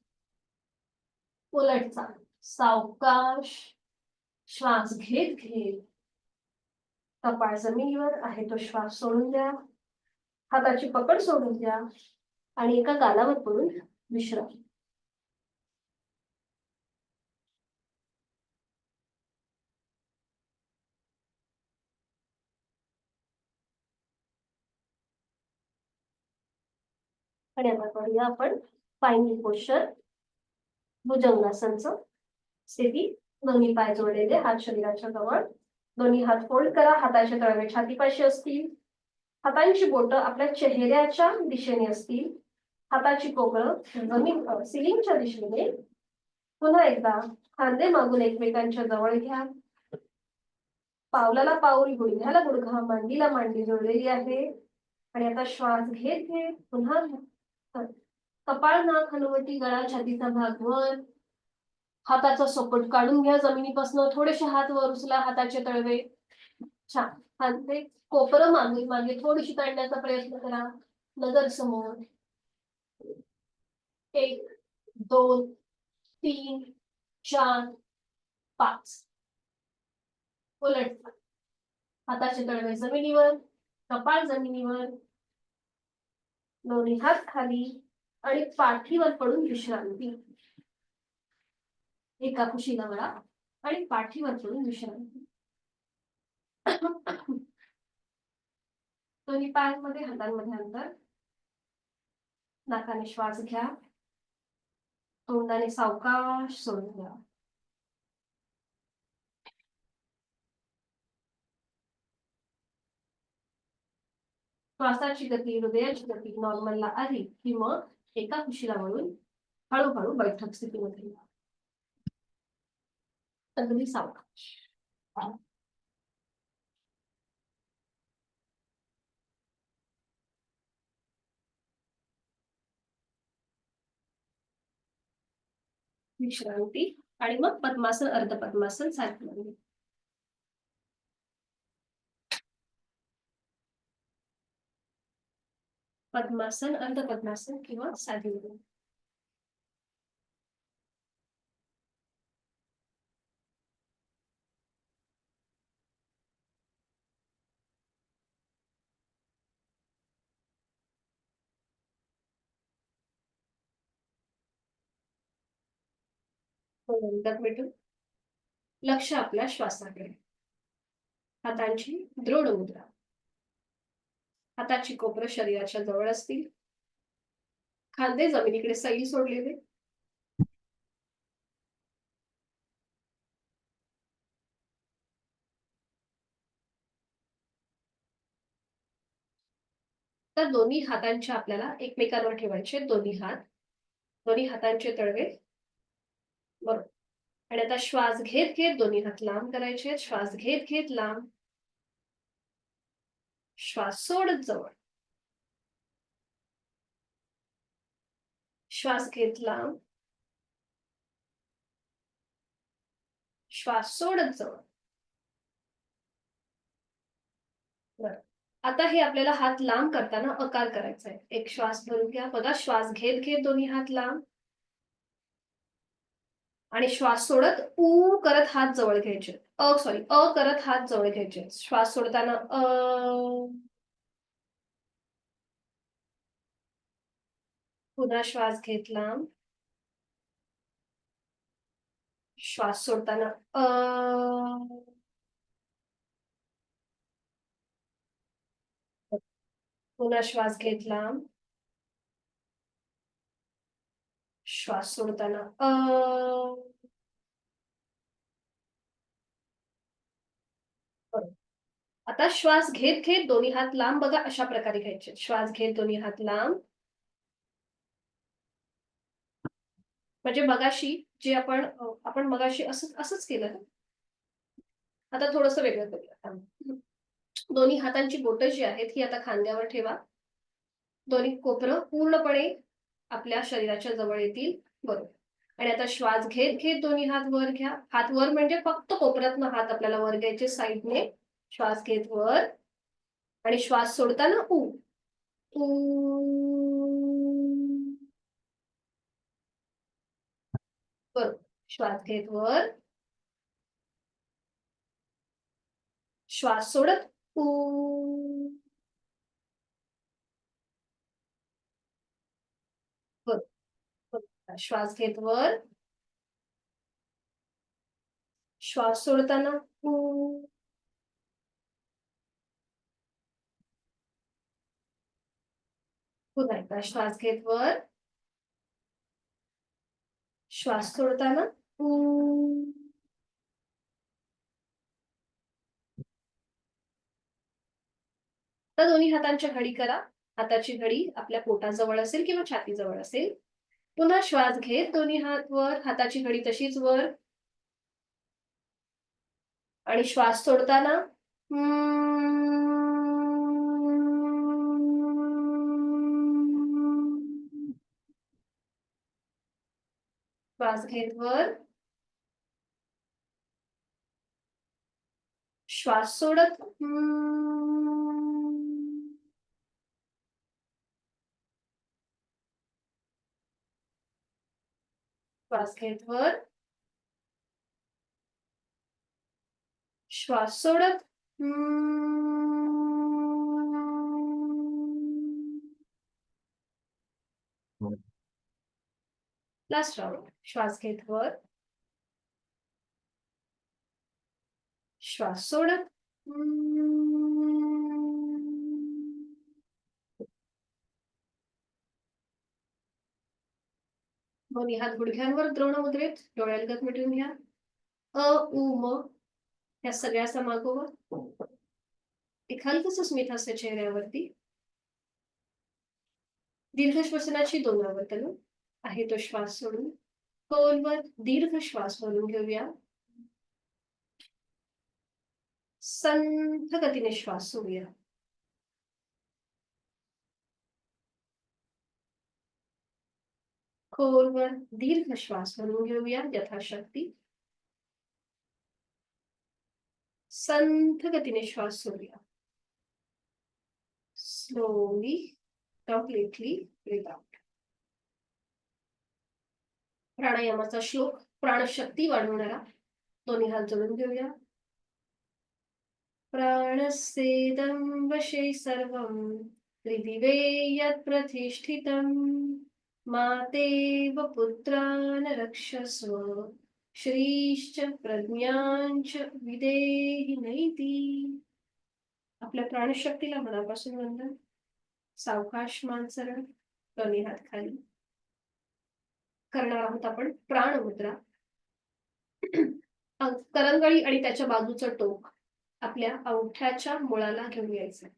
उलट चाल. सावकाश श्वास घेत घेत कपाळ जमिनीवर आहे तो श्वास सोडून द्या, हाताची पकड सोडून द्या आणि एका गालावर पडून विश्राम. आणि आता करूया आपण फायनल पोश्चर भुजंगासनचं. स्थिती, दोन्ही पाय जोडलेले, हात शरीराच्या जवळ, दोन्ही हात फोल्ड करा, हाताचे तळवे छातीपाशी असतील, हातांची बोटं आपल्या चेहऱ्याच्या दिशेने असतील, हाताची कोपरं जमीन सिलिंगच्या दिशेने. पुन्हा एकदा खांदे मागून एकमेकांच्या जवळ घ्या, पावलाला पाऊल, गुडघ्याला गुडघा, मांडीला मांडी जोडलेली आहे. आणि आता श्वास घेत घेत पुन्हा कपाळ, नाक, हनुवटी, गळा, छातीचा भाग वर, हाताचा सपोर्ट काढून घ्या जमिनीपासून, थोडेसे हात वर उचला, हाताचे तळवे छान. खांदे कोपरं मागे मागे थोडीशी ताणण्याचा प्रयत्न करा. नजर समोर. 1, 2, 3, 4, 5. उलट, हाताचे तळवे जमिनीवर, कपाळ जमिनीवर, दोन्ही हात खाली आणि पाठीवर पडून विश्रांती. एका कुशीला वळा आणि पाठीवर पडून विश्रांती. दोन्ही पायांमध्ये, हातांमध्ये अंतर. नाकाने श्वास घ्या, तोंडाने सावकाश सोडून द्या. श्वासाची गती, हृदयाची गती नॉर्मलला आली की मग एका कुशीला वळून हळूहळू बैठक स्थितीमध्ये अगदी सावकाश. विश्रांती आणि मग पद्मासन, अर्ध पद्मासन सारखं. पद्मासन, अर्ध पद्मासन किंवा साधी उभी. एकदा भेटून लक्ष आपल्या श्वासाकडे. हातांची दृढ मुद्रा. हाताची कोपरं शरीराच्या जवळ असतील. खांदे जमिनीकडे सैल सोडलेले. तर दोन्ही हातांच्या आपल्याला एकमेकांवर ठेवायचे दोन्ही हात. दोन्ही हातांचे तळवे बरोबर. आणि आता श्वास घेत घेत दोन्ही हात लांब करायचे. श्वास घेत घेत लांब. श्वास सोडत जवळ. श्वास घेत लांब. श्वास सोडत जवळ. बरं. आता हे आपल्याला हात लांब करताना आकार करायचा आहे. एक श्वास भरून घ्या. बघा श्वास घेत घेत दोन्ही हात लांब. आणि श्वास सोडत ऊ करत हात जवळ घ्यायचे. अ करत हात जवळ घ्यायचे. श्वास सोडताना पुन्हा श्वास घेत लांब. श्वास सोडताना पुन्हा श्वास घेत लांब. श्वास सोडताना आता श्वास घेत घेत दोन्ही हात लांब. बघा अशा प्रकारे घ्यायचे. श्वास घेत दोन्ही हात लांब. म्हणजे मगाशी जे आपण मगाशी असंच केलं ना. आता थोडंसं वेगळं करूया. दोन्ही हातांची बोटं जी आहेत ही आता खांद्यावर ठेवा. दोन्ही कोपरं पूर्णपणे आपल्या शरीराच्या जवळ येतील. बरोबर. आणि आता श्वास घेत घेत दोन्ही हात वर घ्या. हात वर म्हणजे फक्त कोपऱ्यातनं हात आपल्याला वर घ्यायचे साईडने. श्वास घेत वर. आणि श्वास सोडताना ऊ. बरोबर. श्वास घेत वर. श्वास सोडत ऊ. बरोबर. श्वास घेत वर. श्वास सोडताना ऊ. पुन्हा एकदा श्वास घेत वर. श्वास सोडताना ऊ. तर दोन्ही हातांच्या घडी करा. हाताची घडी आपल्या पोटाजवळ असेल किंवा छातीजवळ असेल. पुन्हा श्वास घेत दोन्ही हात वर. हाताची घडी तशीच वर. आणि श्वास सोडताना श्वास घेत वर. श्वास सोडत श्वास घेत वर. श्वास सोडत लास्ट राऊंड. श्वास घेत वर. श्वास सोडत दोन्ही हात गुडघ्यांवर द्रोण मुद्रेत. डोळ्यालगत मिटून घ्या. अ उ म या सगळ्याचा मागोवा. एक हलकस स्मित हास्य चेहऱ्यावरती. दीर्घ श्वसनाची 2 आवर्तनं. आहे तो श्वास सोडून खोलवर दीर्घ श्वास भरून घेऊया. संथ गतीने श्वास सोडूया. खोलवर दीर्घ श्वास भरून घेऊया यथाशक्ती. संथ गतीने श्वास सोडूया. Slowly completely breathe out. प्राणायामाचा श्लोक प्राणशक्ती वाढवणारा. दोन्ही हात जोडून घेऊया. प्राणस्येदं वशे सर्वं त्रिदिवे यत् प्रतिष्ठितं मातेव पुत्रान् रक्षस्व श्रीश्च प्रज्ञांच विदेहि नैति. आपल्या प्राणशक्तीला मनापासून वंदन. सावकाश मान सरळ, दोन्ही हात खाली. करणार आहोत आपण प्राणमुद्रा. करंगळी आणि त्याच्या बाजूचं टोक आपल्या अंगठ्याच्या मुळाला घेऊन यायचं.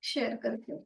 शेअर करते.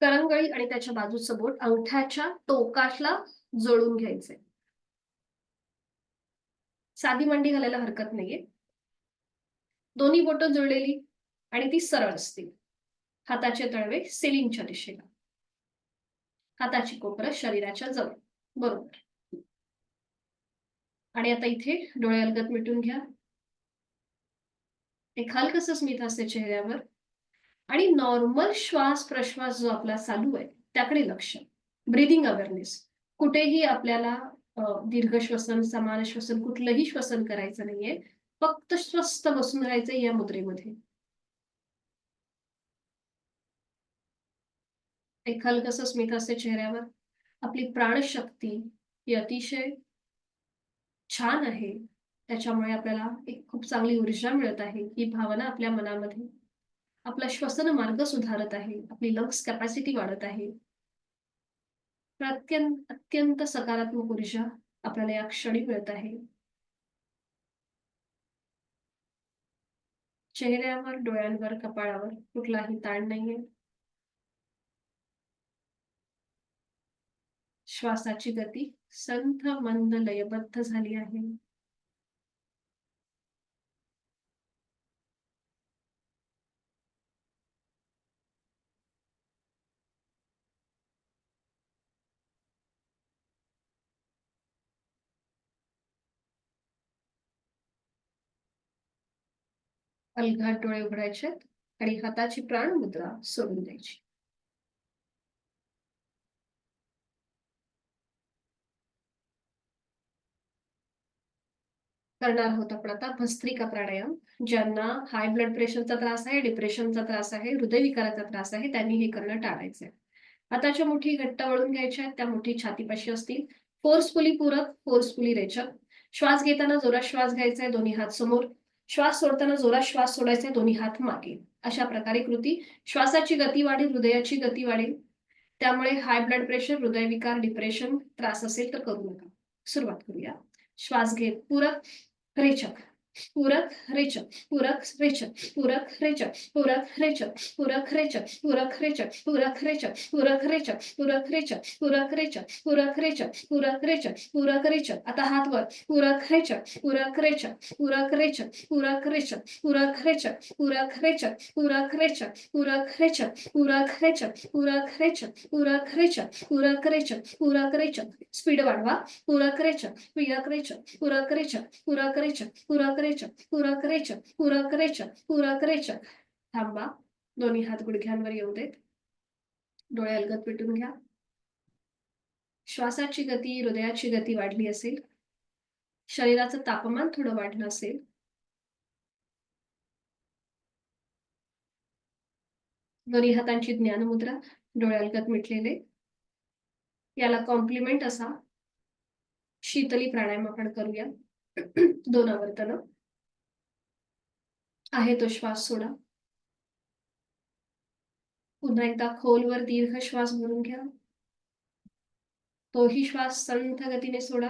करंगळी आणि त्याच्या बाजूचं बोट अंगठ्याच्या टोकाला जोडून घ्यायचंय. साधी मांडी घालायला हरकत नाहीये. दोन्ही बोटं जुळलेली आणि ती सरळ असतील. हाताचे तळवे सिलिंगच्या दिशेला. हाताची कोपरं शरीराच्या जवळ. बरोबर. आणि आता इथे डोळे अलगद मिटून घ्या. एक हलकसं स्मित हास्य चेहऱ्यावर आणि नॉर्मल श्वास प्रश्वास जो आपला चालू आहे त्याकडे लक्ष. Breathing awareness. कुठेही आपल्याला दीर्घ श्वसन, समान श्वसन, कुठलंही श्वसन करायचं नाहीये. फक्त स्वस्थ बसून राहायचंय या मुद्रेमध्ये. एक हलकसं स्मित हास्य चेहऱ्यावर. आपली प्राणशक्ती ही अतिशय छान आहे. त्याच्यामुळे आपल्याला एक खूप चांगली ऊर्जा मिळत आहे ही भावना आपल्या मनामध्ये. आपला श्वसन मार्ग सुधारत आहे. आपली लंग्स कॅपॅसिटी वाढत आहे. अत्यंत सकारात्मक ऊर्जा आपल्याला या क्षणी मिळत आहे. चेहऱ्यावर, डोळ्यांवर, कपाळावर कुठलाही ताण नाहीये. श्वासाची गती संथ मंद लयबद्ध झाली आहे. अलगद डोळे उघडायचे आणि हाताची प्राणमुद्रा सोडून द्यायची. करणार आहोत आपण आता भस्त्रिका प्राणायाम. ज्यांना हाय ब्लड प्रेशरचा त्रास आहे, डिप्रेशनचा त्रास आहे, हृदयविकाराचा त्रास आहे, त्यांनी हे करणं टाळायचंय. हाताच्या मुठी घट्ट वळून घ्यायच्या. त्या मुठी छातीपाशी असतील. फोर्सफुली पूरक, फोर्सफुली रेचक. श्वास घेताना जोरात श्वास घ्यायचा, दोन्ही हात समोर. श्वास सोडताना जोरात श्वास सोडायचा, दोन्ही हात मागे. अशा प्रकारे कृती. श्वासाची गती वाढेल, हृदयाची गती वाढेल. त्यामुळे हाय ब्लड प्रेशर, हृदयविकार, डिप्रेशन त्रास असेल तर करू नका. सुरुवात करूया. श्वास घेत पूरक, रेचक, पूरक, रेचक, पूरक, रेचक, पूरक, रेचक, पूरक, रेचक, पूरक, रेचक, पूरक, रेचक, पूरक, रेचक, पूरक, रेचक, पूरक, रेचक, पूरक, रेचक, पूरक, रेचक, पूरक, रेचक, पूरक, रेचक. आता हात वर. पूरक, रेचक, पूरक, रेचक, पूरक, रेचक, पूरक, रेचक, पूरक, रेचक, पूरक, रेचक, पूरक, रेचक, पूरक, रेचक, पूरक, रेचक, पूरक, रेचक, पूरक, रेचक, पूरक, रेचक, पूरक, रेचक. स्पीड वाढवा. पूरक, रेचक, पूरक, रेचक, पूरक, रेचक, पूरक, रेचक, पूरक, रेचक, पूरक, रेचक, पूरक, रेचक, पूरक, रेचक. थांबा. दोन्ही हात गुडघ्यांवर येऊ देत. डोळे अलगद पिटून घ्या. श्वासाची गती, हृदयाची गती वाढली असेल, शरीराचं तापमान थोडं वाढलं असेल, दोन्ही हातांची ज्ञानमुद्रा, डोळे अलगद मिटलेले. याला कॉम्प्लिमेंट असा शीतली प्राणायाम आपण करूया. 2 आवर्तन. आहे तो श्वास सोडा. पुन्हा एकदा खोलवर दीर्घ श्वास भरून घ्या. तोही श्वास संथ गतीने सोडा.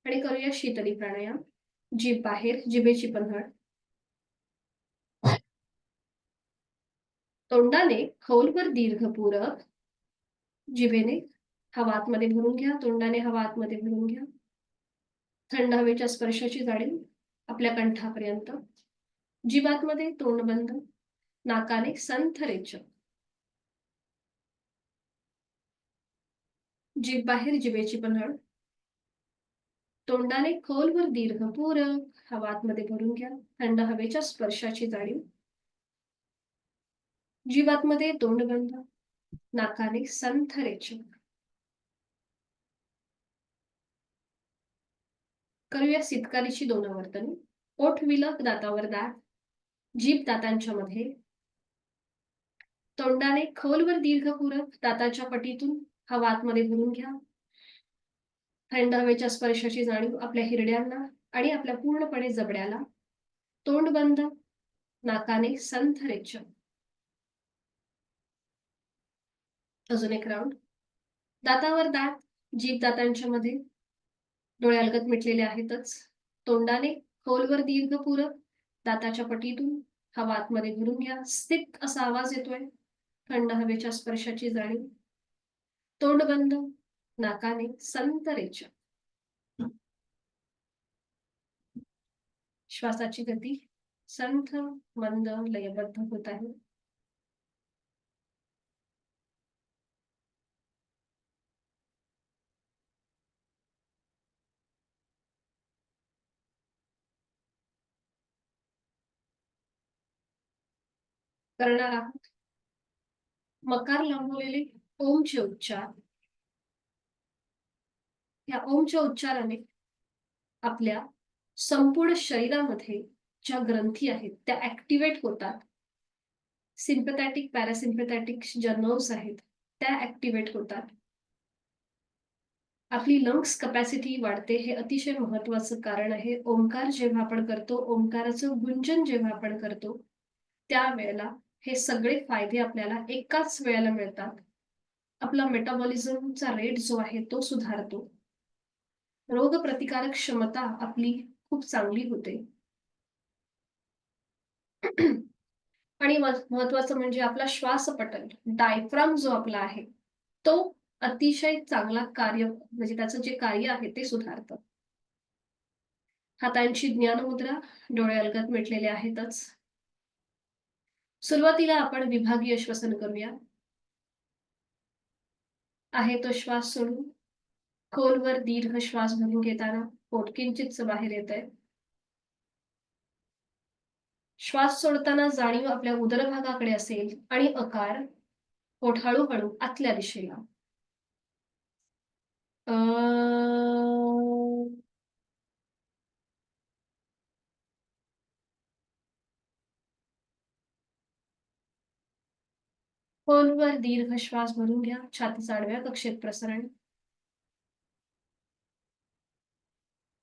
आणि करूया शीतली प्राणायाम. जीभ बाहेर, जिभेची पन्हड. तोंडाने खोलवर दीर्घ पूरक, जिभेने हवा आतमध्ये भरून घ्या, तोंडाने हवा आतमध्ये भरून घ्या. थंड हवेच्या स्पर्शाची जाणीव आपल्या कंठापर्यंत. जीभ आतमध्ये, तोंड बंद, नाकाने संथ रेचक. जीभ बाहेर, जिभेची पन्हाळ. तोंडाने खोलवर दीर्घ पूरक, हवा आतमध्ये भरून घ्या, थंड हवेच्या स्पर्शाची जाणीव. जीभ आतमध्ये, तोंड बंद, नाकाने संथ रेचक. करूया सितकारीची 2 आवर्तने. ओठ विलक, दातावर दात, जीभ दातांच्या मध्ये. तोंडाने खोलवर दीर्घ पूरक, दाताच्या पटीतून हवा आतमध्ये भरून घ्या. थंड हवेच्या स्पर्शाची जाणीव आपल्या हिरड्यांना आणि आपल्या पूर्णपणे जबड्याला. तोंड बंद, नाकाने संथ रेचक. अजून एक राऊंड. दातावर दात, जीभ दातांच्या मध्ये. डोळे अलगद मिटलेले आहेतच. तोंडाने खोलवर दीर्घ पूरक, दाताच्या पटीतून हवा आतमध्ये भरून घ्या. स्थित असा आवाज येतोय. थंड हवेच्या स्पर्शाची जाणीव. तोंड बंद, नाकाने संथ रेचक. श्वासाची गती संथ, मंद, लयबद्ध होत आहे. करणार आहोत मकार लांबवलेले ओमचे उच्चार. या ओमच्या उच्चाराने आपल्या संपूर्ण शरीरामध्ये ज्या ग्रंथी आहेत त्या ऍक्टिव्हेट होतात. सिम्पथॅटिक, पॅरासिम्पथॅटिक ज्या नर्व्स आहेत त्या ऍक्टिव्हेट होतात. आपली लंग्स कपॅसिटी वाढते. हे अतिशय महत्वाचं कारण आहे. ओंकार जेव्हा आपण करतो, ओंकाराचं गुंजन जेव्हा आपण करतो, त्यावेळेला हे सगळे फायदे आपल्याला एकाच वेळेला मिळतात. आपला मेटाबॉलिझमचा रेट जो आहे तो सुधारतो. रोगप्रतिकारक क्षमता आपली खूप चांगली होते. आणि महत्वाचं म्हणजे आपला श्वासपटल, डायफ्राम जो आपला आहे तो अतिशय चांगला कार्य, म्हणजे त्याचं जे कार्य आहे ते सुधारतं. हातांची ज्ञानमुद्रा, डोळे अलगद मिटलेले आहेतच. सुरुवातीला आपण विभागीय श्वसन करूया. आहे तो श्वास सोडून खोलवर दीर्घ श्वास भरून घेताना पोट किंचितच बाहेर येत आहे. श्वास सोडताना जाणीव आपल्या उदरभागाकडे असेल आणि अकार पोट हळूहळू आतल्या दिशेला. खोलवर दीर्घ श्वास भरून घ्या. छातीचा आडव्या कक्षेत प्रसरण.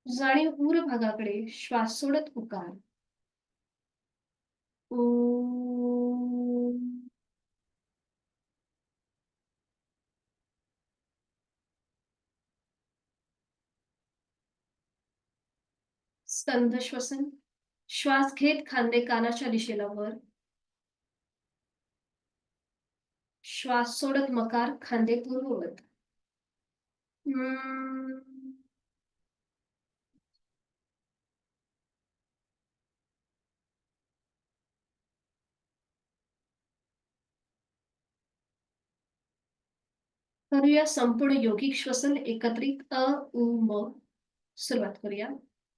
जाणीव उर भागाकडे श्वास सोडत उकार. स्कंध श्वसन. श्वास घेत खांदे कानाच्या दिशेला वर. श्वास सोडत मकार, खांदे पूर्ववत. करूया संपूर्ण योगिक श्वसन एकत्रित. अ उ म. सुरुवात करूया.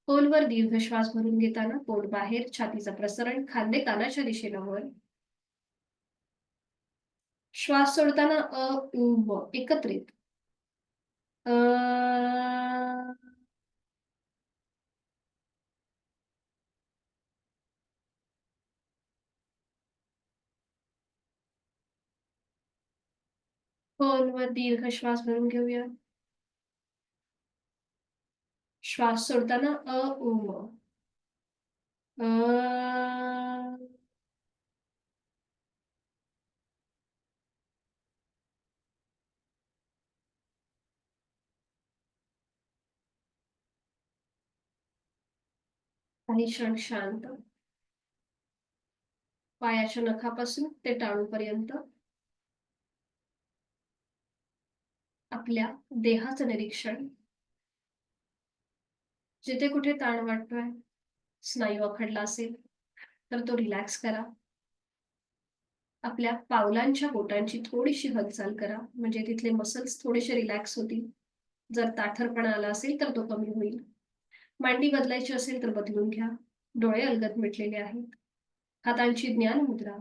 खोलवर दीर्घ श्वास भरून घेताना पोट बाहेर, छातीचं प्रसरण, खांदे कानाच्या दिशेला वर. श्वास सोडताना अ उ म एकत्रित. खोलवर दीर्घ श्वास भरून घेऊया. श्वास सोडताना अ उ म. काही क्षण शांत. पायाच्या नखापासून ते टाळूपर्यंत आपल्या देहाचं निरीक्षण. जिथे कुठे ताण वाटतोय, स्नायू अखडला असेल तर तो रिलॅक्स करा. आपल्या पावलांच्या बोटांची थोडीशी हालचाल करा, म्हणजे तिथले मसल्स थोडेसे रिलॅक्स होतील. जर ताठरपणा आला असेल तर तो कमी होईल. मांडी बदलायची असेल तर बदलून घ्या. डोळे अलगद मिटलेले आहेत. हातांची ज्ञान मुद्रा.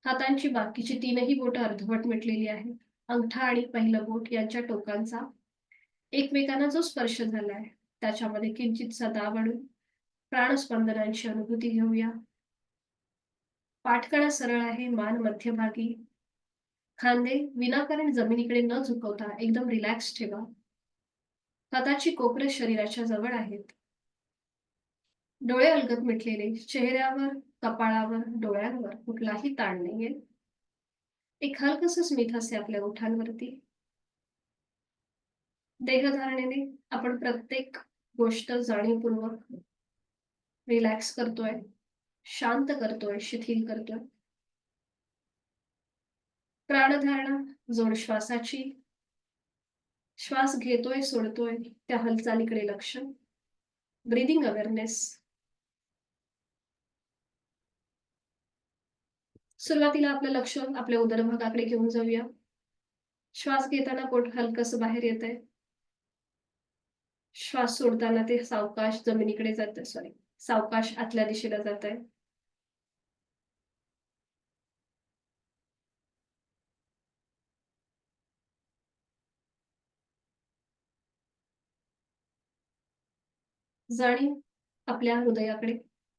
हातांची बाकीची तीनही बोटं अर्धवट मिटलेली आहेत. अंगठा आणि पहिलं बोट यांच्या टोकांचा एकमेकांना जो स्पर्श झालाय त्याच्यामध्ये किंचितसा दाब आणून प्राणस्पंदनांची अनुभूती घेऊया. पाठकळा सरळ आहे, मान मध्यभागी. खांदे विनाकारण जमिनीकडे न झुकवता एकदम रिलॅक्स ठेवा. हाताची कोपरे शरीराच्या जवळ आहेत. डोळे अलगद मिटलेले, चेहऱ्यावर, कपाळावर, डोळ्यांवर कुठलाही ताण नाहीये. एक हलकस स्मित हास्य आपल्या ओठांवरती. देहधारणेने आपण प्रत्येक गोष्ट जाणीवपूर्वक रिलॅक्स करतोय, शांत करतोय, शिथिल करतोय. प्राणधारणा, जोड श्वासाची. श्वास घेतोय, सोडतोय, त्या हालचालीकडे लक्ष. Breathing awareness. सुरुवातीला आपलं लक्ष आपल्या उदरभागाकडे घेऊन जाऊया. श्वास घेताना पोट हलकस बाहेर येत आहे. श्वास सोडताना ते सावकाश जमिनीकडे जात आहे, सावकाश आतल्या दिशेला जात आहे. जाणीव आपल्या हृदयाकडे,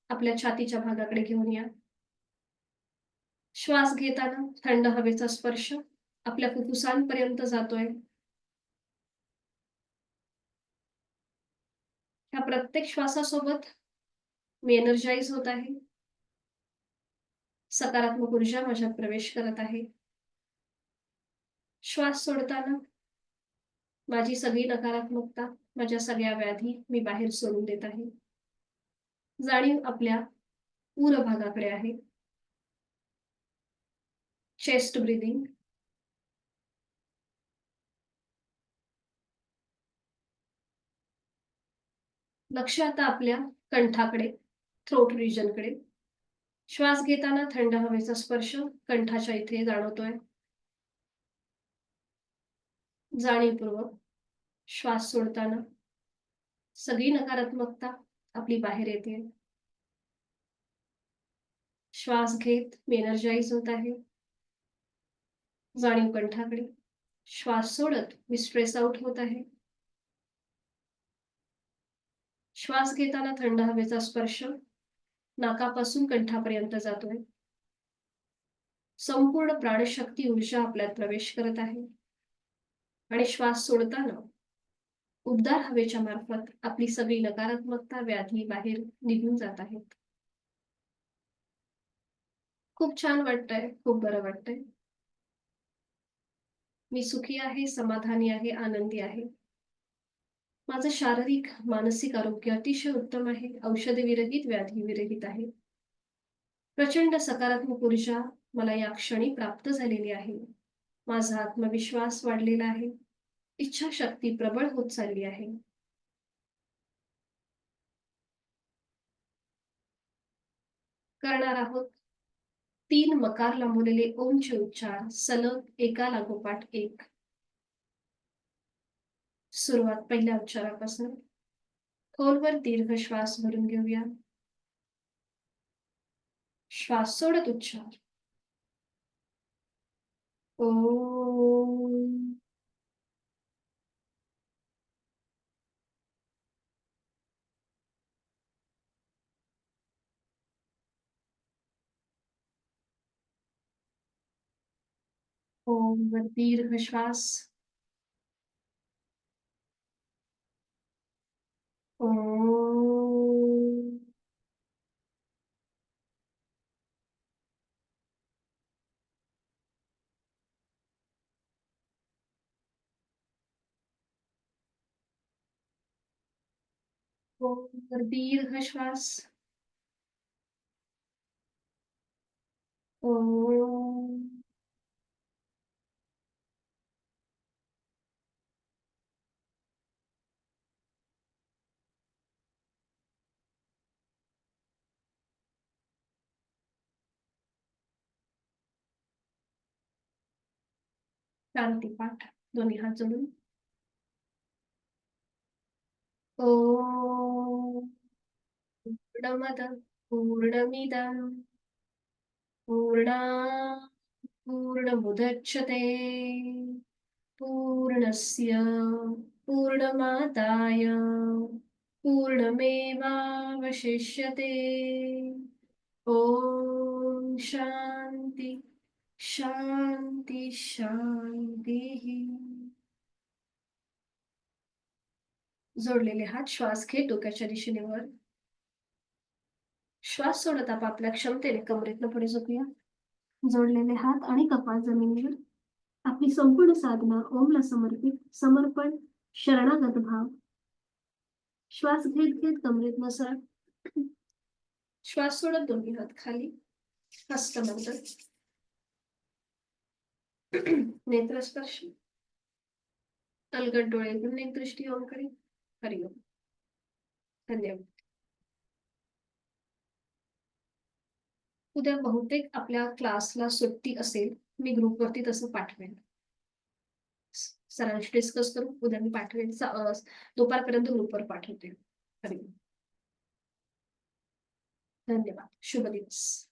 आपल्या छातीच्या भागाकडे घेऊन या. श्वास घेताना थंड हवेचा स्पर्श आपल्या फुफ्फुसांपर्यंत जातोय. ह्या प्रत्येक श्वासासोबत मी एनर्जाइज होत आहे. सकारात्मक ऊर्जा माझ्यात प्रवेश करत आहे. श्वास सोडताना माझी सगळी नकारात्मकता, माझ्या सगळ्या व्याधी मी बाहेर सोडून देत आहे. जाणीव आपल्या उर भागाकडे आहे. Chest breathing. लक्ष आता आपल्या कंठाकडे, थ्रोट रिजनकडे. श्वास घेताना थंड हवेचा स्पर्श कंठाच्या इथे जाणवतोय. जाणीवपूर्वक श्वास सोडताना सगळी नकारात्मकता आपली बाहेर येते. श्वास घेत मी एनर्जाइज होत आहे. जाणीव कंठाकडे. श्वास सोडत मी स्ट्रेस आउट होत आहे. श्वास घेताना थंड हवेचा स्पर्श नाकापासून कंठापर्यंत जातोय. संपूर्ण प्राणशक्ती ऊर्जा आपल्यात प्रवेश करत आहे. आणि श्वास सोडताना उबदार हवेच्या मार्फत आपली सगळी नकारात्मकता, व्याधी बाहेर निघून जात आहेत. खूप छान वाटतंय, खूप बरं वाटतंय. मी सुखी आहे, समाधानी आहे, आनंदी आहे. माझं शारीरिक, मानसिक आरोग्य अतिशय उत्तम आहे. औषध विरहित, व्याधी विरहित आहे. प्रचंड सकारात्मक ऊर्जा मला या क्षणी प्राप्त झालेली आहे. माझा आत्मविश्वास वाढलेला आहे. इच्छाशक्ती प्रबळ होत चालली आहे. करणार आहोत 3 मकार लांबवलेले ओमचे उच्चार सलग एका लागोपाठ एक. सुरुवात पहिल्या उच्चारापासून. खोलवर दीर्घ श्वास भरून घेऊया. श्वास सोडत उच्चार. ओम. ओम वर दीर्घ श्वास. ओम. ओम वर दीर्घ श्वास. ओम. शांती पाठ दोन्ही हात जोडून. ओम. पूर्णमद पूर्णमिदं पूर्णात् पूर्णमुदच्यते पूर्णस्य पूर्णमादाय पूर्णमेवावशिष्यते. ओम शांती शांती शांती. जोडलेले हात श्वास घे डोक्याच्या दिशेने वर. श्वास सोडत आपापल्या क्षमतेने कमरेतनं पुढे झोपूया. जोडलेले हात आणि कपाळ जमिनीवर. आपली संपूर्ण साधना ओमला समर्पित. समर्पण, शरणागत भाव. श्वास घेत घेत कमरेतनं सरळ. श्वास सोडत दोन्ही हात खाली. हस्तमंत्र. नेत्रस्पर्श. अलगद डोळे उघडून एक दृष्टी ओमकडे. हरिओम. धन्यवाद. उद्या बहुतेक आपल्या क्लासला सुट्टी असेल. मी ग्रुपवरती तसं पाठवेन. सरांशी डिस्कस करू. उद्या मी पाठवेन. दुपारपर्यंत ग्रुपवर पाठवते. हरिओम. धन्यवाद. शुभ दिवस.